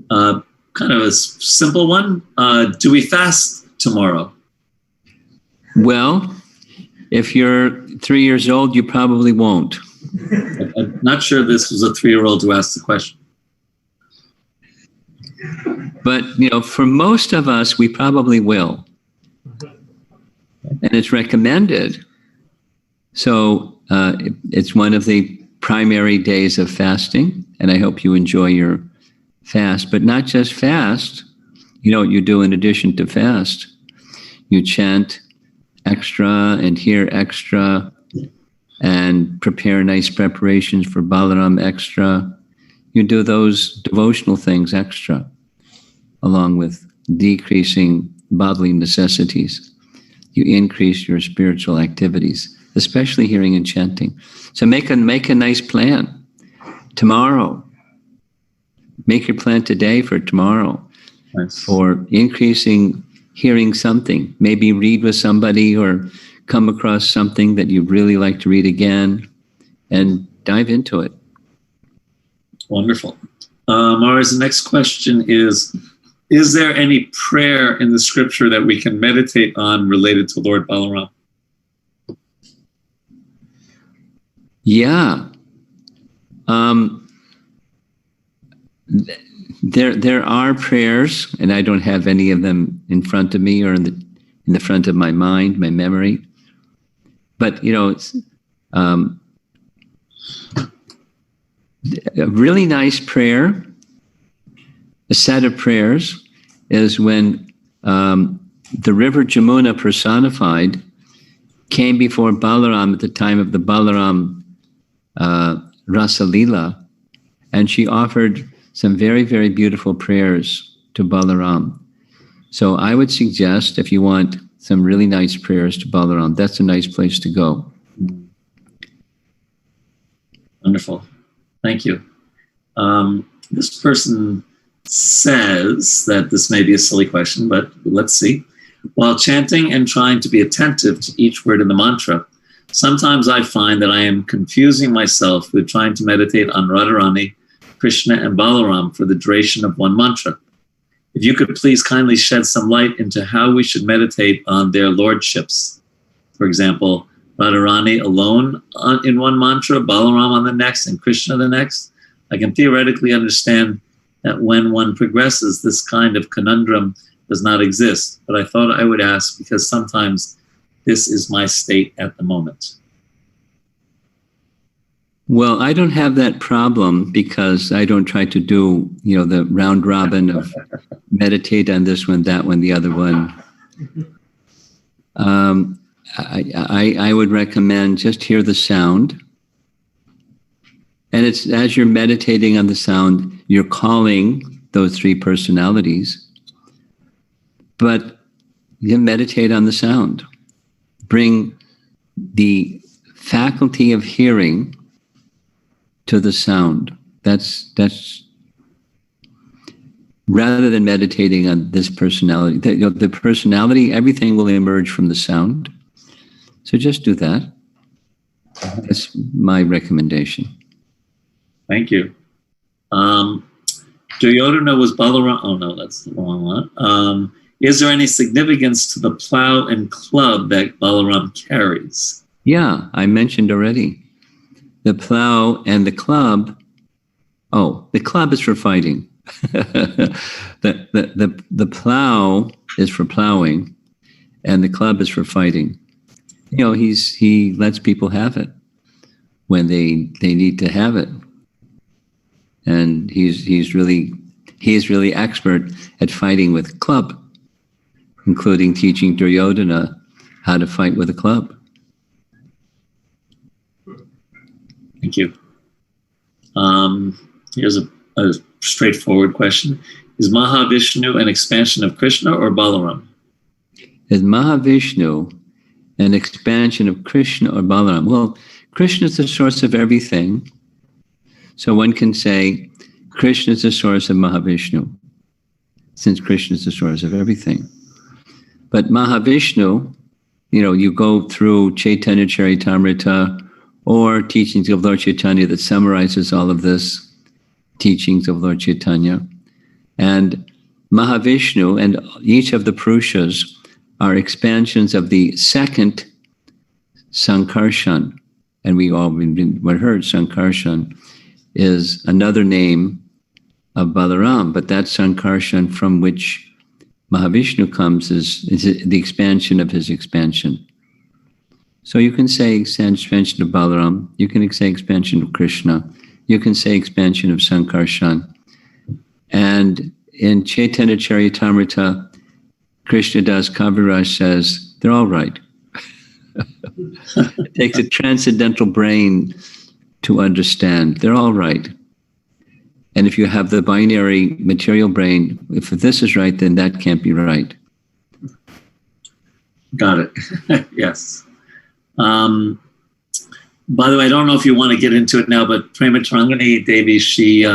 kind of a simple one. Do we fast tomorrow? Well, if you're 3 years old, you probably won't. I'm not sure this was a 3-year-old who asked the question. But, for most of us, we probably will. And it's recommended. So it's one of the primary days of fasting, and I hope you enjoy your fast. But not just fast. You know what you do in addition to fast? You chant extra and hear extra and prepare nice preparations for Balaram extra. You do those devotional things extra, along with decreasing bodily necessities. You increase your spiritual activities, especially hearing and chanting. So make a nice plan tomorrow. Make your plan today for tomorrow. Nice. For increasing hearing something. Maybe read with somebody or come across something that you'd really like to read again and dive into it. Wonderful. Mars, the next question is there any prayer in the scripture that we can meditate on related to Lord Balaram? Yeah. There are prayers, and I don't have any of them in front of me or in the front of my mind, my memory. But it's a really nice prayer. A set of prayers is when the river Jamuna personified came before Balaram at the time of the Balaram Rasa Lila, and she offered some very, very beautiful prayers to Balaram. So I would suggest, if you want some really nice prayers to Balaram, that's a nice place to go. Wonderful. Thank you. This person says that this may be a silly question, but let's see. While chanting and trying to be attentive to each word in the mantra, sometimes I find that I am confusing myself with trying to meditate on Radharani, Krishna, and Balaram for the duration of one mantra. If you could please kindly shed some light into how we should meditate on their lordships. For example, Radharani alone in one mantra, Balaram on the next, and Krishna the next. I can theoretically understand that when one progresses, this kind of conundrum does not exist. But I thought I would ask because sometimes this is my state at the moment. Well, I don't have that problem because I don't try to do, the round robin of meditate on this one, that one, the other one. I would recommend just hear the sound. And it's as you're meditating on the sound, you're calling those three personalities. But you meditate on the sound. Bring the faculty of hearing to the sound. That's rather than meditating on this personality. The personality, everything will emerge from the sound. So just do that. That's my recommendation. Thank you. Duryodhana was Balarama. Oh no, that's the wrong one. Is there any significance to the plow and club that Balaram carries? Yeah, I mentioned already. The plow and the club. Oh, the club is for fighting. the plow is for plowing, and the club is for fighting. He lets people have it when they need to have it, and he's really expert at fighting with club, including teaching Duryodhana how to fight with a club. Thank you. Here's a straightforward question. Is Mahavishnu an expansion of Krishna or Balaram? Is Mahavishnu an expansion of Krishna or Balaram? Well, Krishna is the source of everything. So one can say Krishna is the source of Mahavishnu, since Krishna is the source of everything. But Mahavishnu, you go through Chaitanya Charitamrita or teachings of Lord Chaitanya that summarizes all of this, teachings of Lord Chaitanya. And Mahavishnu and each of the Purushas are expansions of the second Sankarshan. And we all heard Sankarshan is another name of Balaram, but that Sankarshan from which Mahavishnu comes is the expansion of his expansion. So you can say expansion of Balaram, you can say expansion of Krishna, you can say expansion of Sankarshan. And in Chaitanya Charitamrita, Krishnadas Kaviraj says, they're all right. It takes a transcendental brain to understand. They're all right. And if you have the binary material brain, if this is right, then that can't be right. Got it. Yes. By the way, I don't know if you want to get into it now, but Prema Tarangani Devi, she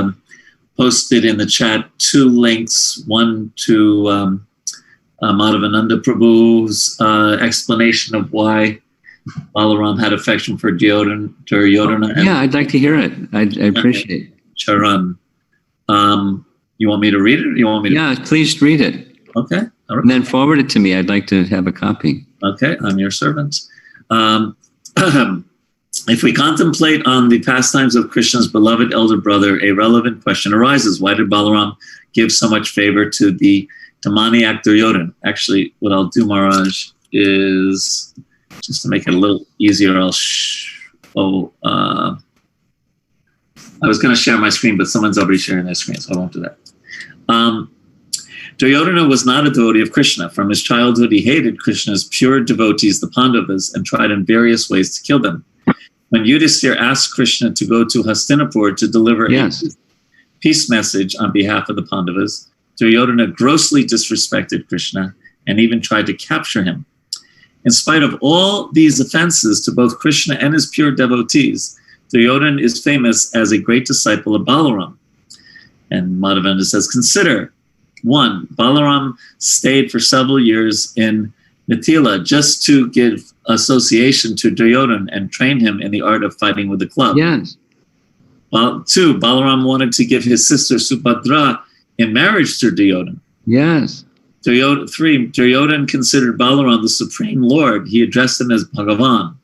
posted in the chat 2 links, one to Madhavananda Prabhu's explanation of why Balaram had affection for Duryodhana. Yeah, I'd like to hear it. I appreciate it. Charan. You want me to read it? Or you want me to? Yeah, please read it. Okay. All right. And then forward it to me. I'd like to have a copy. Okay, I'm your servant. If we contemplate on the pastimes of Krishna's beloved elder brother, a relevant question arises. Why did Balaram give so much favor to the demoniac Duryodhana? Actually, what I'll do, Maharaj, is just to make it a little easier, I was going to share my screen, but someone's already sharing their screen, so I won't do that. Duryodhana was not a devotee of Krishna. From his childhood, he hated Krishna's pure devotees, the Pandavas, and tried in various ways to kill them. When Yudhisthira asked Krishna to go to Hastinapur to deliver a peace message on behalf of the Pandavas, Duryodhana grossly disrespected Krishna and even tried to capture him. In spite of all these offenses to both Krishna and his pure devotees, Duryodhana is famous as a great disciple of Balaram. And Madhavendra says, consider, 1, Balaram stayed for several years in Mithila just to give association to Duryodhana and train him in the art of fighting with the club. Yes. 2, Balaram wanted to give his sister Subhadra in marriage to Duryodhana. Yes. 3, Duryodhana considered Balaram the supreme lord. He addressed him as Bhagavan.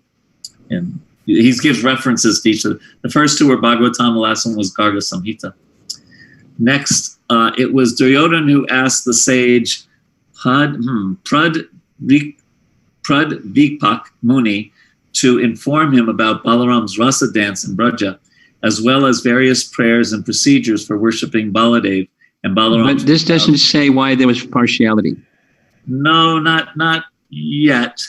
And he gives references to each of the first 2 were Bhagavatam, the last one was Garga Samhita. Next, it was Duryodhana who asked the sage Pradvikpak Muni to inform him about Balaram's rasa dance in Braja, as well as various prayers and procedures for worshipping Baladev and Balaram. But this doesn't say why there was partiality. No, not yet.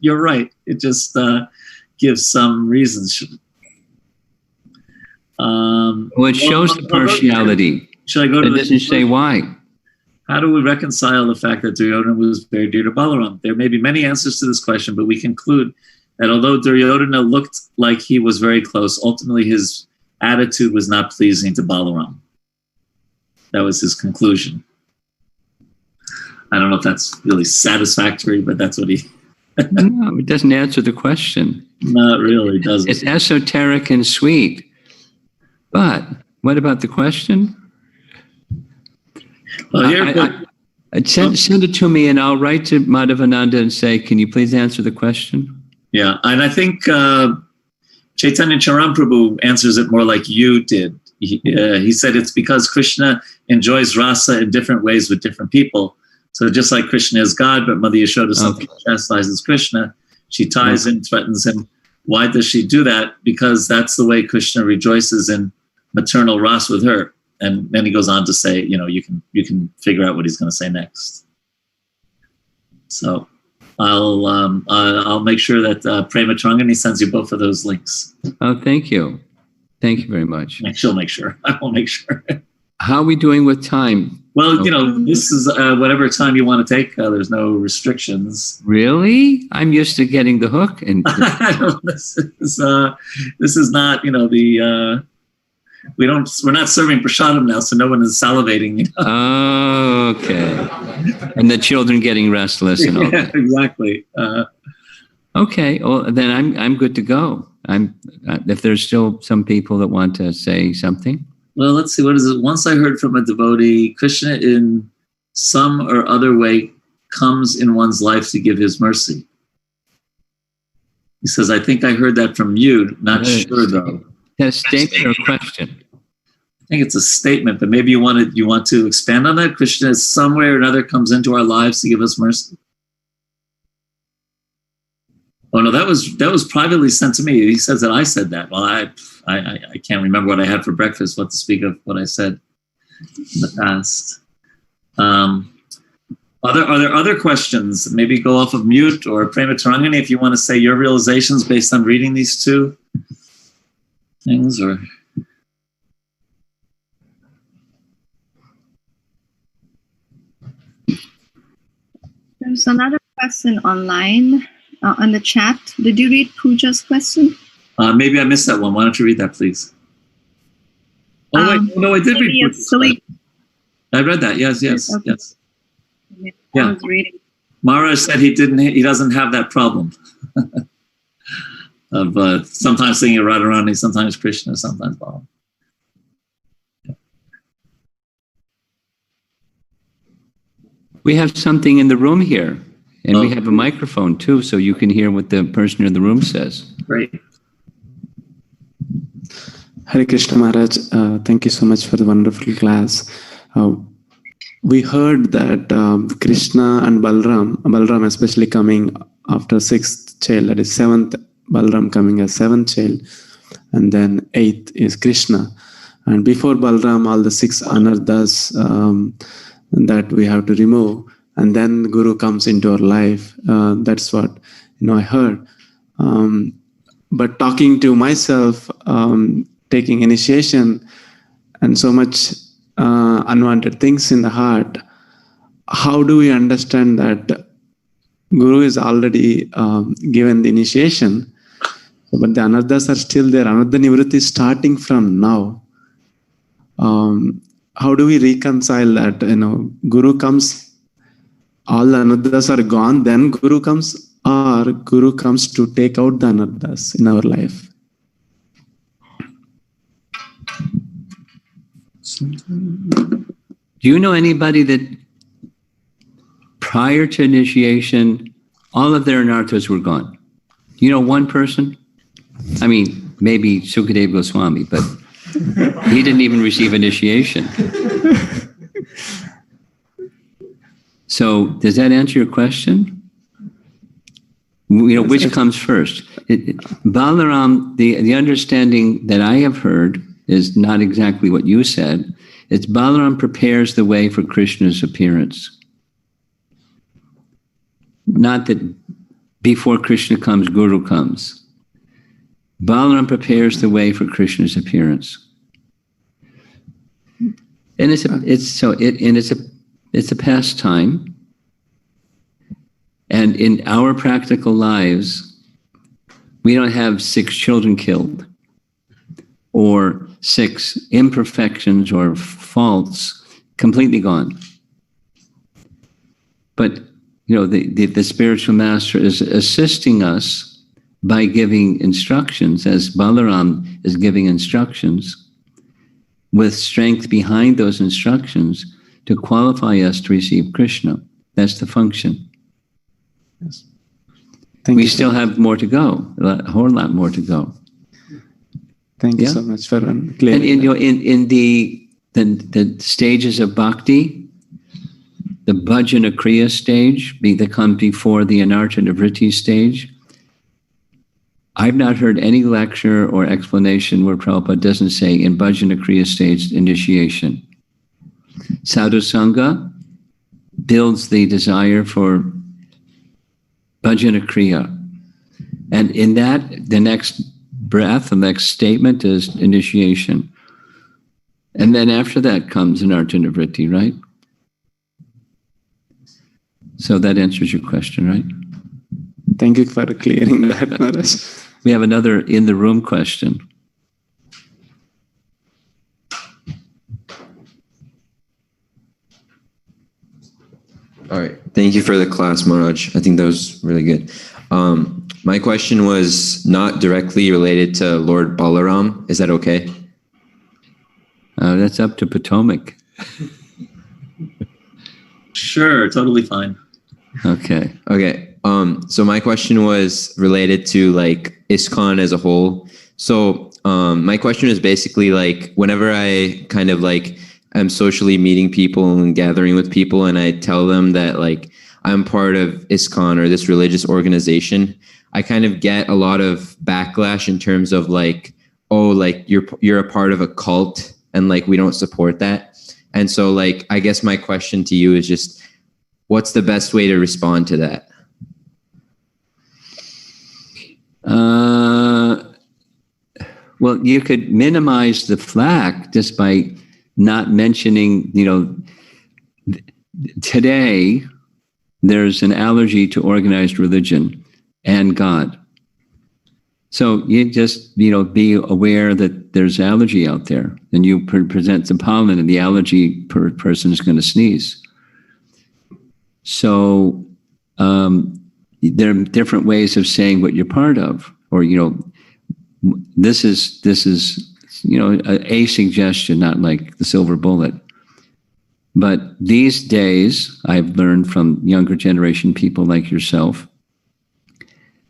You're right. It just gives some reasons. It shows the partiality. Should I go to it doesn't say why. How do we reconcile the fact that Duryodhana was very dear to Balaram? There may be many answers to this question, but we conclude that although Duryodhana looked like he was very close, ultimately his attitude was not pleasing to Balaram. That was his conclusion. I don't know if that's really satisfactory, but that's what he... No, it doesn't answer the question. Not really, does it? It's esoteric and sweet. But what about the question? Well, send it to me and I'll write to Madhavananda and say, can you please answer the question? Yeah, and I think Chaitanya Charan Prabhu answers it more like you did. He said it's because Krishna enjoys rasa in different ways with different people. So just like Krishna is God, but Mother Yashoda sometimes chastises Krishna, she ties him, threatens him. Why does she do that? Because that's the way Krishna rejoices in maternal rasa with her. And then he goes on to say, you can figure out what he's going to say next. So I'll make sure that Prema Tarangani sends you both of those links. Oh, thank you. Thank you very much. And she'll make sure. I will make sure. How are we doing with time? Well, this is whatever time you want to take. There's no restrictions. Really? I'm used to getting the hook. And this is not, we're not serving prasadam now, so no one is salivating. Oh, okay. And the children getting restless and all that. Exactly. Okay. Well, then I'm good to go. If there's still some people that want to say something. Well, let's see. What is it? Once I heard from a devotee, Krishna in some or other way comes in one's life to give his mercy. He says, I think I heard that from you. Not sure, though. A statement or a question? I think it's a statement, but maybe you want to expand on that? Krishna some way or another comes into our lives to give us mercy. Oh no, that was privately sent to me. He says that I said that. Well, I can't remember what I had for breakfast, what to speak of what I said in the past. Are there other questions? Maybe go off of mute, or Prema Tarangani if you want to say your realizations based on reading these two things, or... There's another question online on the chat. Did you read Pooja's question? Maybe I missed that one. Why don't you read that, please? Oh, wait. No, I did read Pooja's question. I read that. Yes. Okay. Yes. Yeah. I was reading. Maharaj said he doesn't have that problem of sometimes singing Radharani, sometimes Krishna, sometimes Balaram. We have something in the room here, and we have a microphone too, so you can hear what the person in the room says. Great. Hare Krishna Maharaj, thank you so much for the wonderful class. We heard that Krishna and Balaram especially coming after sixth child, that is seventh, Balaram coming as seventh child, and then eighth is Krishna. And before Balaram, all the six anarthas that we have to remove, and then Guru comes into our life. That's what I heard. But talking to myself, taking initiation, and so much unwanted things in the heart, how do we understand that Guru is already given the initiation, but the anarthas are still there? Anartha nivritti is starting from now. How do we reconcile that? Guru comes, all the anarthas are gone, then Guru comes, or Guru comes to take out the anarthas in our life? Do you know anybody that prior to initiation, all of their anarthas were gone? You know one person? I mean, maybe Sukadeva Goswami, but he didn't even receive initiation. So does that answer your question? Which comes first? Balaram, the understanding that I have heard is not exactly what you said. It's Balaram prepares the way for Krishna's appearance. Not that before Krishna comes, Guru comes. Balaram prepares the way for Krishna's appearance. And it's a pastime. And in our practical lives, we don't have 6 children killed, or 6 imperfections or faults completely gone. But the spiritual master is assisting us by giving instructions, as Balaram is giving instructions, with strength behind those instructions to qualify us to receive Krishna. That's the function. Yes. We still have more to go, a whole lot more to go. Thank you so much for clear. And in the stages of bhakti, the bhajana kriya stage, that comes before the anartha nivritti stage, I've not heard any lecture or explanation where Prabhupada doesn't say in bhajana kriya stage initiation. Sadhu Sangha builds the desire for bhajana kriya. And in that, the next breath, the next statement is initiation. And then after that comes anartha nivritti, right? So that answers your question, right? Thank you for clearing that, Maharaj. We have another in the room question. All right. Thank you for the class, Maharaj. I think that was really good. My question was not directly related to Lord Balaram. Is that okay? That's up to Potomac. Sure, totally fine. Okay. Okay. So my question was related to like ISKCON as a whole. So my question is basically like whenever I kind of like I'm socially meeting people and gathering with people and I tell them that like I'm part of ISKCON or this religious organization, I kind of get a lot of backlash in terms of like, oh, like you're a part of a cult and like we don't support that. And so like I guess my question to you is just what's the best way to respond to that? Well, you could minimize the flack just by not mentioning, today there's an allergy to organized religion and God. So you just, be aware that there's allergy out there and you present the pollen and the allergy person is going to sneeze. So there are different ways of saying what you're part of, or, this is a suggestion, not like the silver bullet. But these days, I've learned from younger generation people like yourself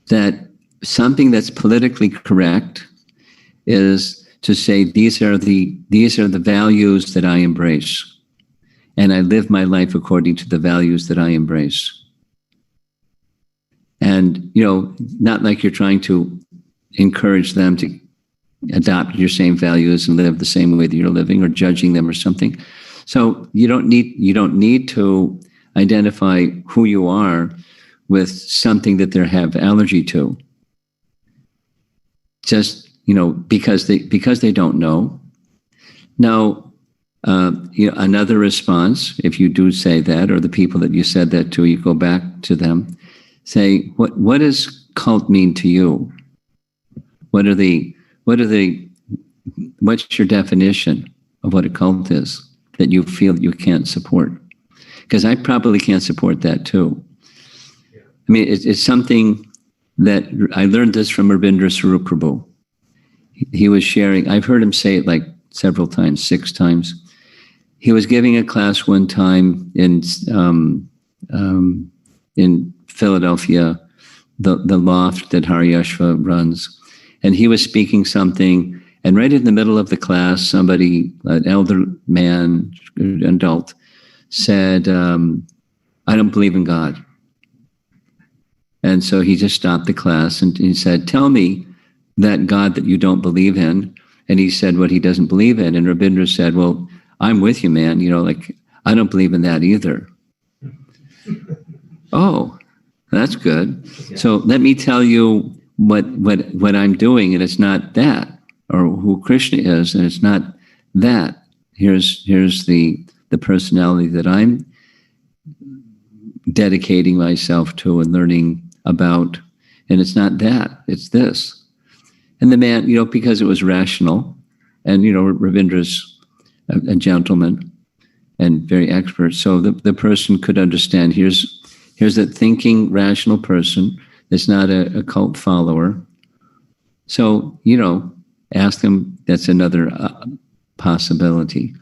that something that's politically correct is to say these are the values that I embrace, and I live my life according to the values that I embrace. And not like you're trying to encourage them to adopt your same values and live the same way that you're living, or judging them or something. So you don't need to identify who you are with something that they have allergy to. Just because they don't know. Now, another response, if you do say that, or the people that you said that to, you go back to them, say, what does cult mean to you? What's your definition of what a cult is that you feel you can't support? Because I probably can't support that too. I mean, it's something that I learned this from Rabindra Swarup Prabhu. He was sharing, I've heard him say it like several times, 6 times. He was giving a class one time in Philadelphia, the loft that Hari Yashva runs. And he was speaking something, and right in the middle of the class, somebody, an elder man, an adult, said, I don't believe in God. And so he just stopped the class and he said, tell me that God that you don't believe in. And he said what he doesn't believe in. And Rabindra said, well, I'm with you, man. I don't believe in that either. Oh, that's good. Yeah. So let me tell you what I'm doing, and it's not that, or who Krishna is, and it's not that. Here's the personality that I'm dedicating myself to and learning about, and it's not that, it's this. And the man, because it was rational, and Ravindra's a gentleman and very expert, so the person could understand. Here's a thinking, rational person that's not a cult follower. So, ask them, that's another possibility.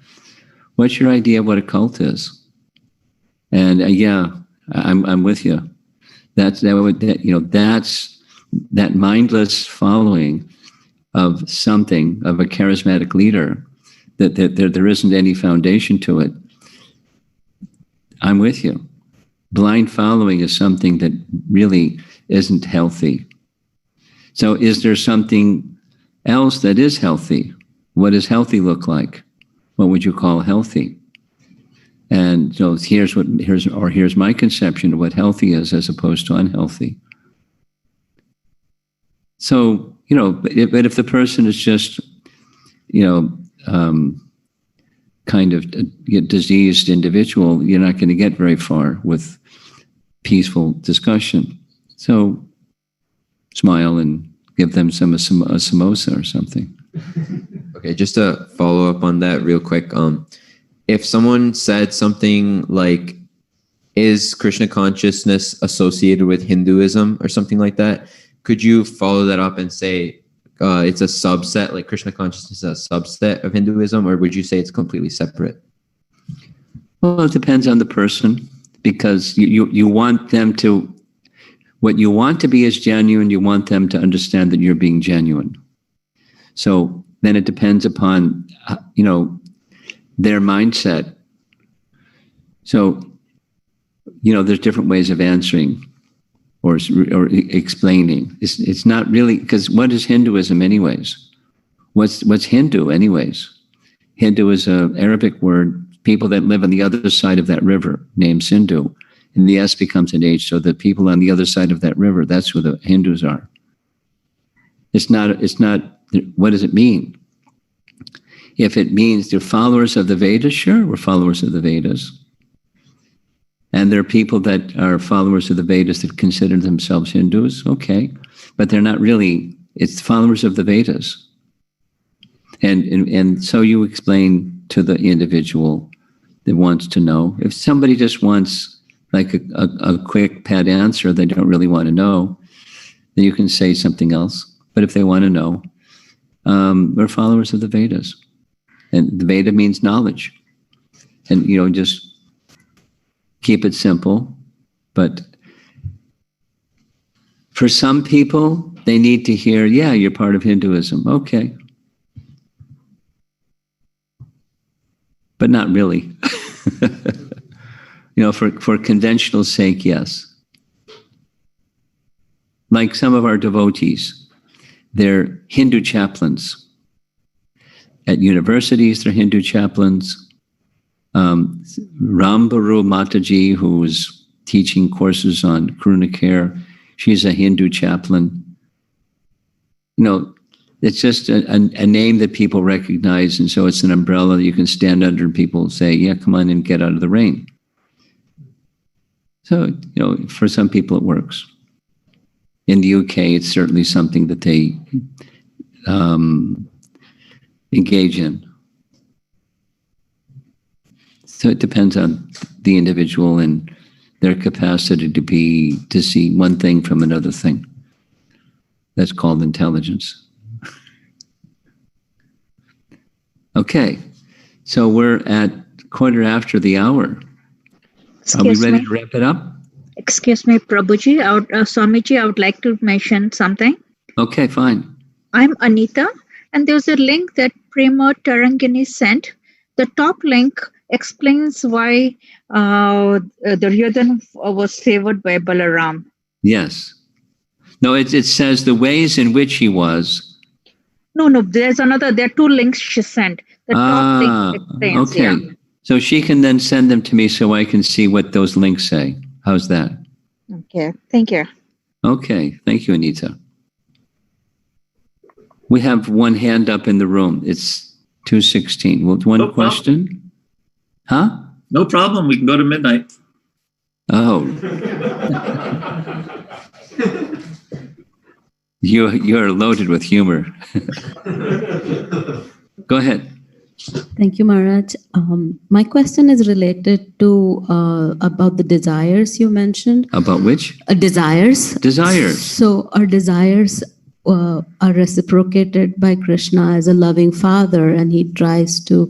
What's your idea of what a cult is? And I'm with you. That's that mindless following of something, of a charismatic leader, that there isn't any foundation to it. I'm with you. Blind following is something that really isn't healthy. So is there something else that is healthy? What does healthy look like? What would you call healthy? And so here's my conception of what healthy is as opposed to unhealthy. So, but if the person is just, kind of a diseased individual, you're not going to get very far with peaceful discussion. So smile and give them a samosa or something. Okay, just to follow up on that real quick. If someone said something like, is Krishna consciousness associated with Hinduism or something like that, could you follow that up and say it's a subset, like Krishna consciousness is a subset of Hinduism, or would you say it's completely separate? Well, it depends on the person, because you want them to, what you want to be is genuine, you want them to understand that you're being genuine. So then it depends upon, their mindset. So, there's different ways of answering or explaining. It's not really, because what is Hinduism anyways? What's Hindu anyways? Hindu is an Arabic word, people that live on the other side of that river, named Sindhu. And the S becomes an H, so the people on the other side of that river, that's who the Hindus are. It's not, what does it mean? If it means they're followers of the Vedas, sure, we're followers of the Vedas. And there are people that are followers of the Vedas that consider themselves Hindus, okay. But they're not really, it's followers of the Vedas. And so you explain to the individual that wants to know. If somebody just wants like a quick pat answer, they don't really want to know, then you can say something else. But if they want to know, we're followers of the Vedas. And the Veda means knowledge. And, just keep it simple. But for some people, they need to hear, yeah, you're part of Hinduism. Okay. But not really. For conventional sake, yes. Like some of our devotees, they're Hindu chaplains. At universities, they're Hindu chaplains. Rambaru Mataji, who was teaching courses on Karuna care, she's a Hindu chaplain. It's just a name that people recognize, and so it's an umbrella that you can stand under and people say, yeah, come on and get out of the rain. So, for some people it works. In the UK, it's certainly something that they engage in. So it depends on the individual and their capacity to see one thing from another thing. That's called intelligence. Okay, so we're at 1/4 the hour. Are we ready to wrap it up? Excuse me, Prabhuji, Swamiji, I would like to mention something. Okay, fine. I'm Anita, and there's a link that Prema Tarangini sent. The top link explains why Duryodhana was favored by Balaram. Yes. No, it says the ways in which he was. No, there's another. There are 2 links she sent. The top link explains. Okay. Yeah. So she can then send them to me so I can see what those links say. How's that? Okay. Thank you. Okay. Thank you, Anita. We have one hand up in the room. It's 2:16. Well, one question? Huh? No problem. We can go to midnight. Oh. You're loaded with humor. Go ahead. Thank you, Maharaj. My question is related to about the desires you mentioned. About which? Desires. Desires. So our desires are reciprocated by Krishna as a loving father, and he tries to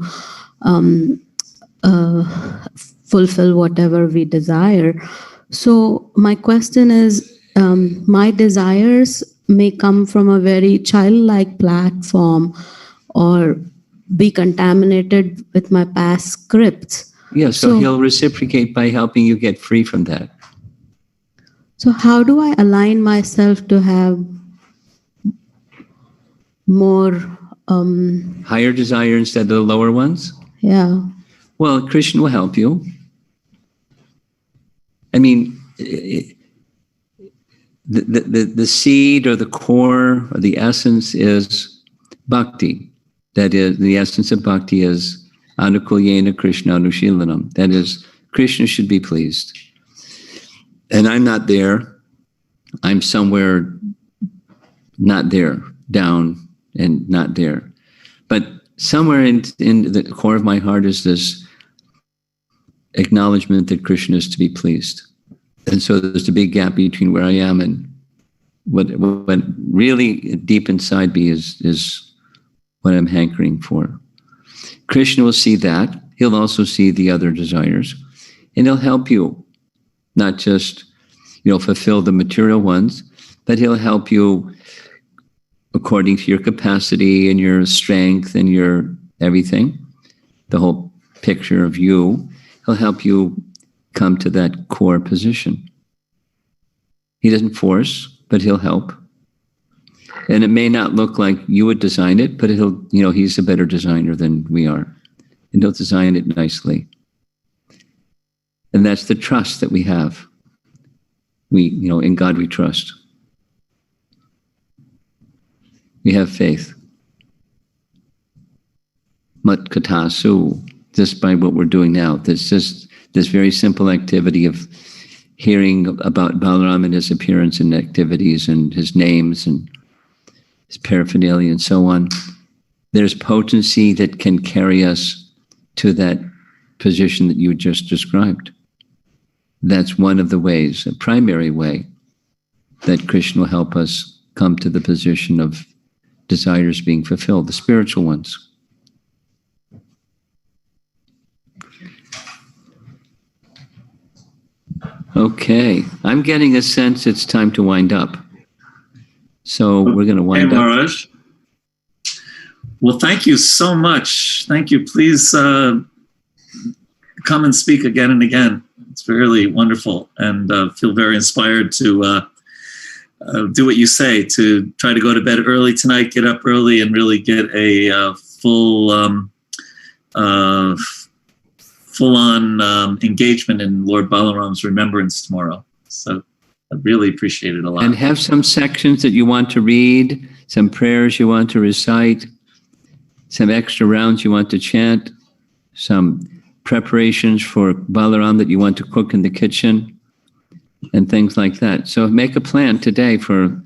fulfill whatever we desire. So my question is, my desires may come from a very childlike platform or be contaminated with my past scripts. Yeah, so he'll reciprocate by helping you get free from that. So how do I align myself to have more higher desire instead of the lower ones? Yeah. Well, Krishna will help you. I mean, the seed or the core or the essence is bhakti. That is, the essence of bhakti is anukulyena Krishna anushilanam. That is, Krishna should be pleased. And I'm not there. I'm somewhere not there, down and not there. But somewhere in the core of my heart is this acknowledgement that Krishna is to be pleased. And so there's a big gap between where I am and what really deep inside me is what I'm hankering for. Krishna will see that. He'll also see the other desires. And he'll help you, not just, fulfill the material ones, but he'll help you according to your capacity and your strength and your everything, the whole picture of you. He'll help you come to that core position. He doesn't force, but he'll help. And it may not look like you would design it, but he's a better designer than we are. And he'll design it nicely. And that's the trust that we have. In God we trust. We have faith. Mat katasu, just by what we're doing now. There's just this very simple activity of hearing about Balaram and his appearance and activities and his names and his paraphernalia and so on. There's potency that can carry us to that position that you just described. That's one of the ways, a primary way, that Krishna will help us come to the position of desires being fulfilled, the spiritual ones. Okay, I'm getting a sense it's time to wind up. So we're going to wind up. Maharaj. Well, thank you so much. Thank you. Please come and speak again and again. It's really wonderful, and feel very inspired to do what you say, to try to go to bed early tonight, get up early, and really get a full-on engagement in Lord Balaram's remembrance tomorrow. So I really appreciate it a lot. And have some sections that you want to read, some prayers you want to recite, some extra rounds you want to chant, some preparations for Balaram that you want to cook in the kitchen, and things like that. So make a plan today for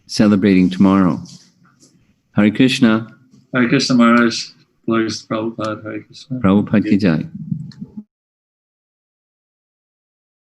celebrating tomorrow. Hare Krishna. Hare Krishna Maharaj. Glories to Prabhupada. Hare Krishna. Prabhupada ki jai.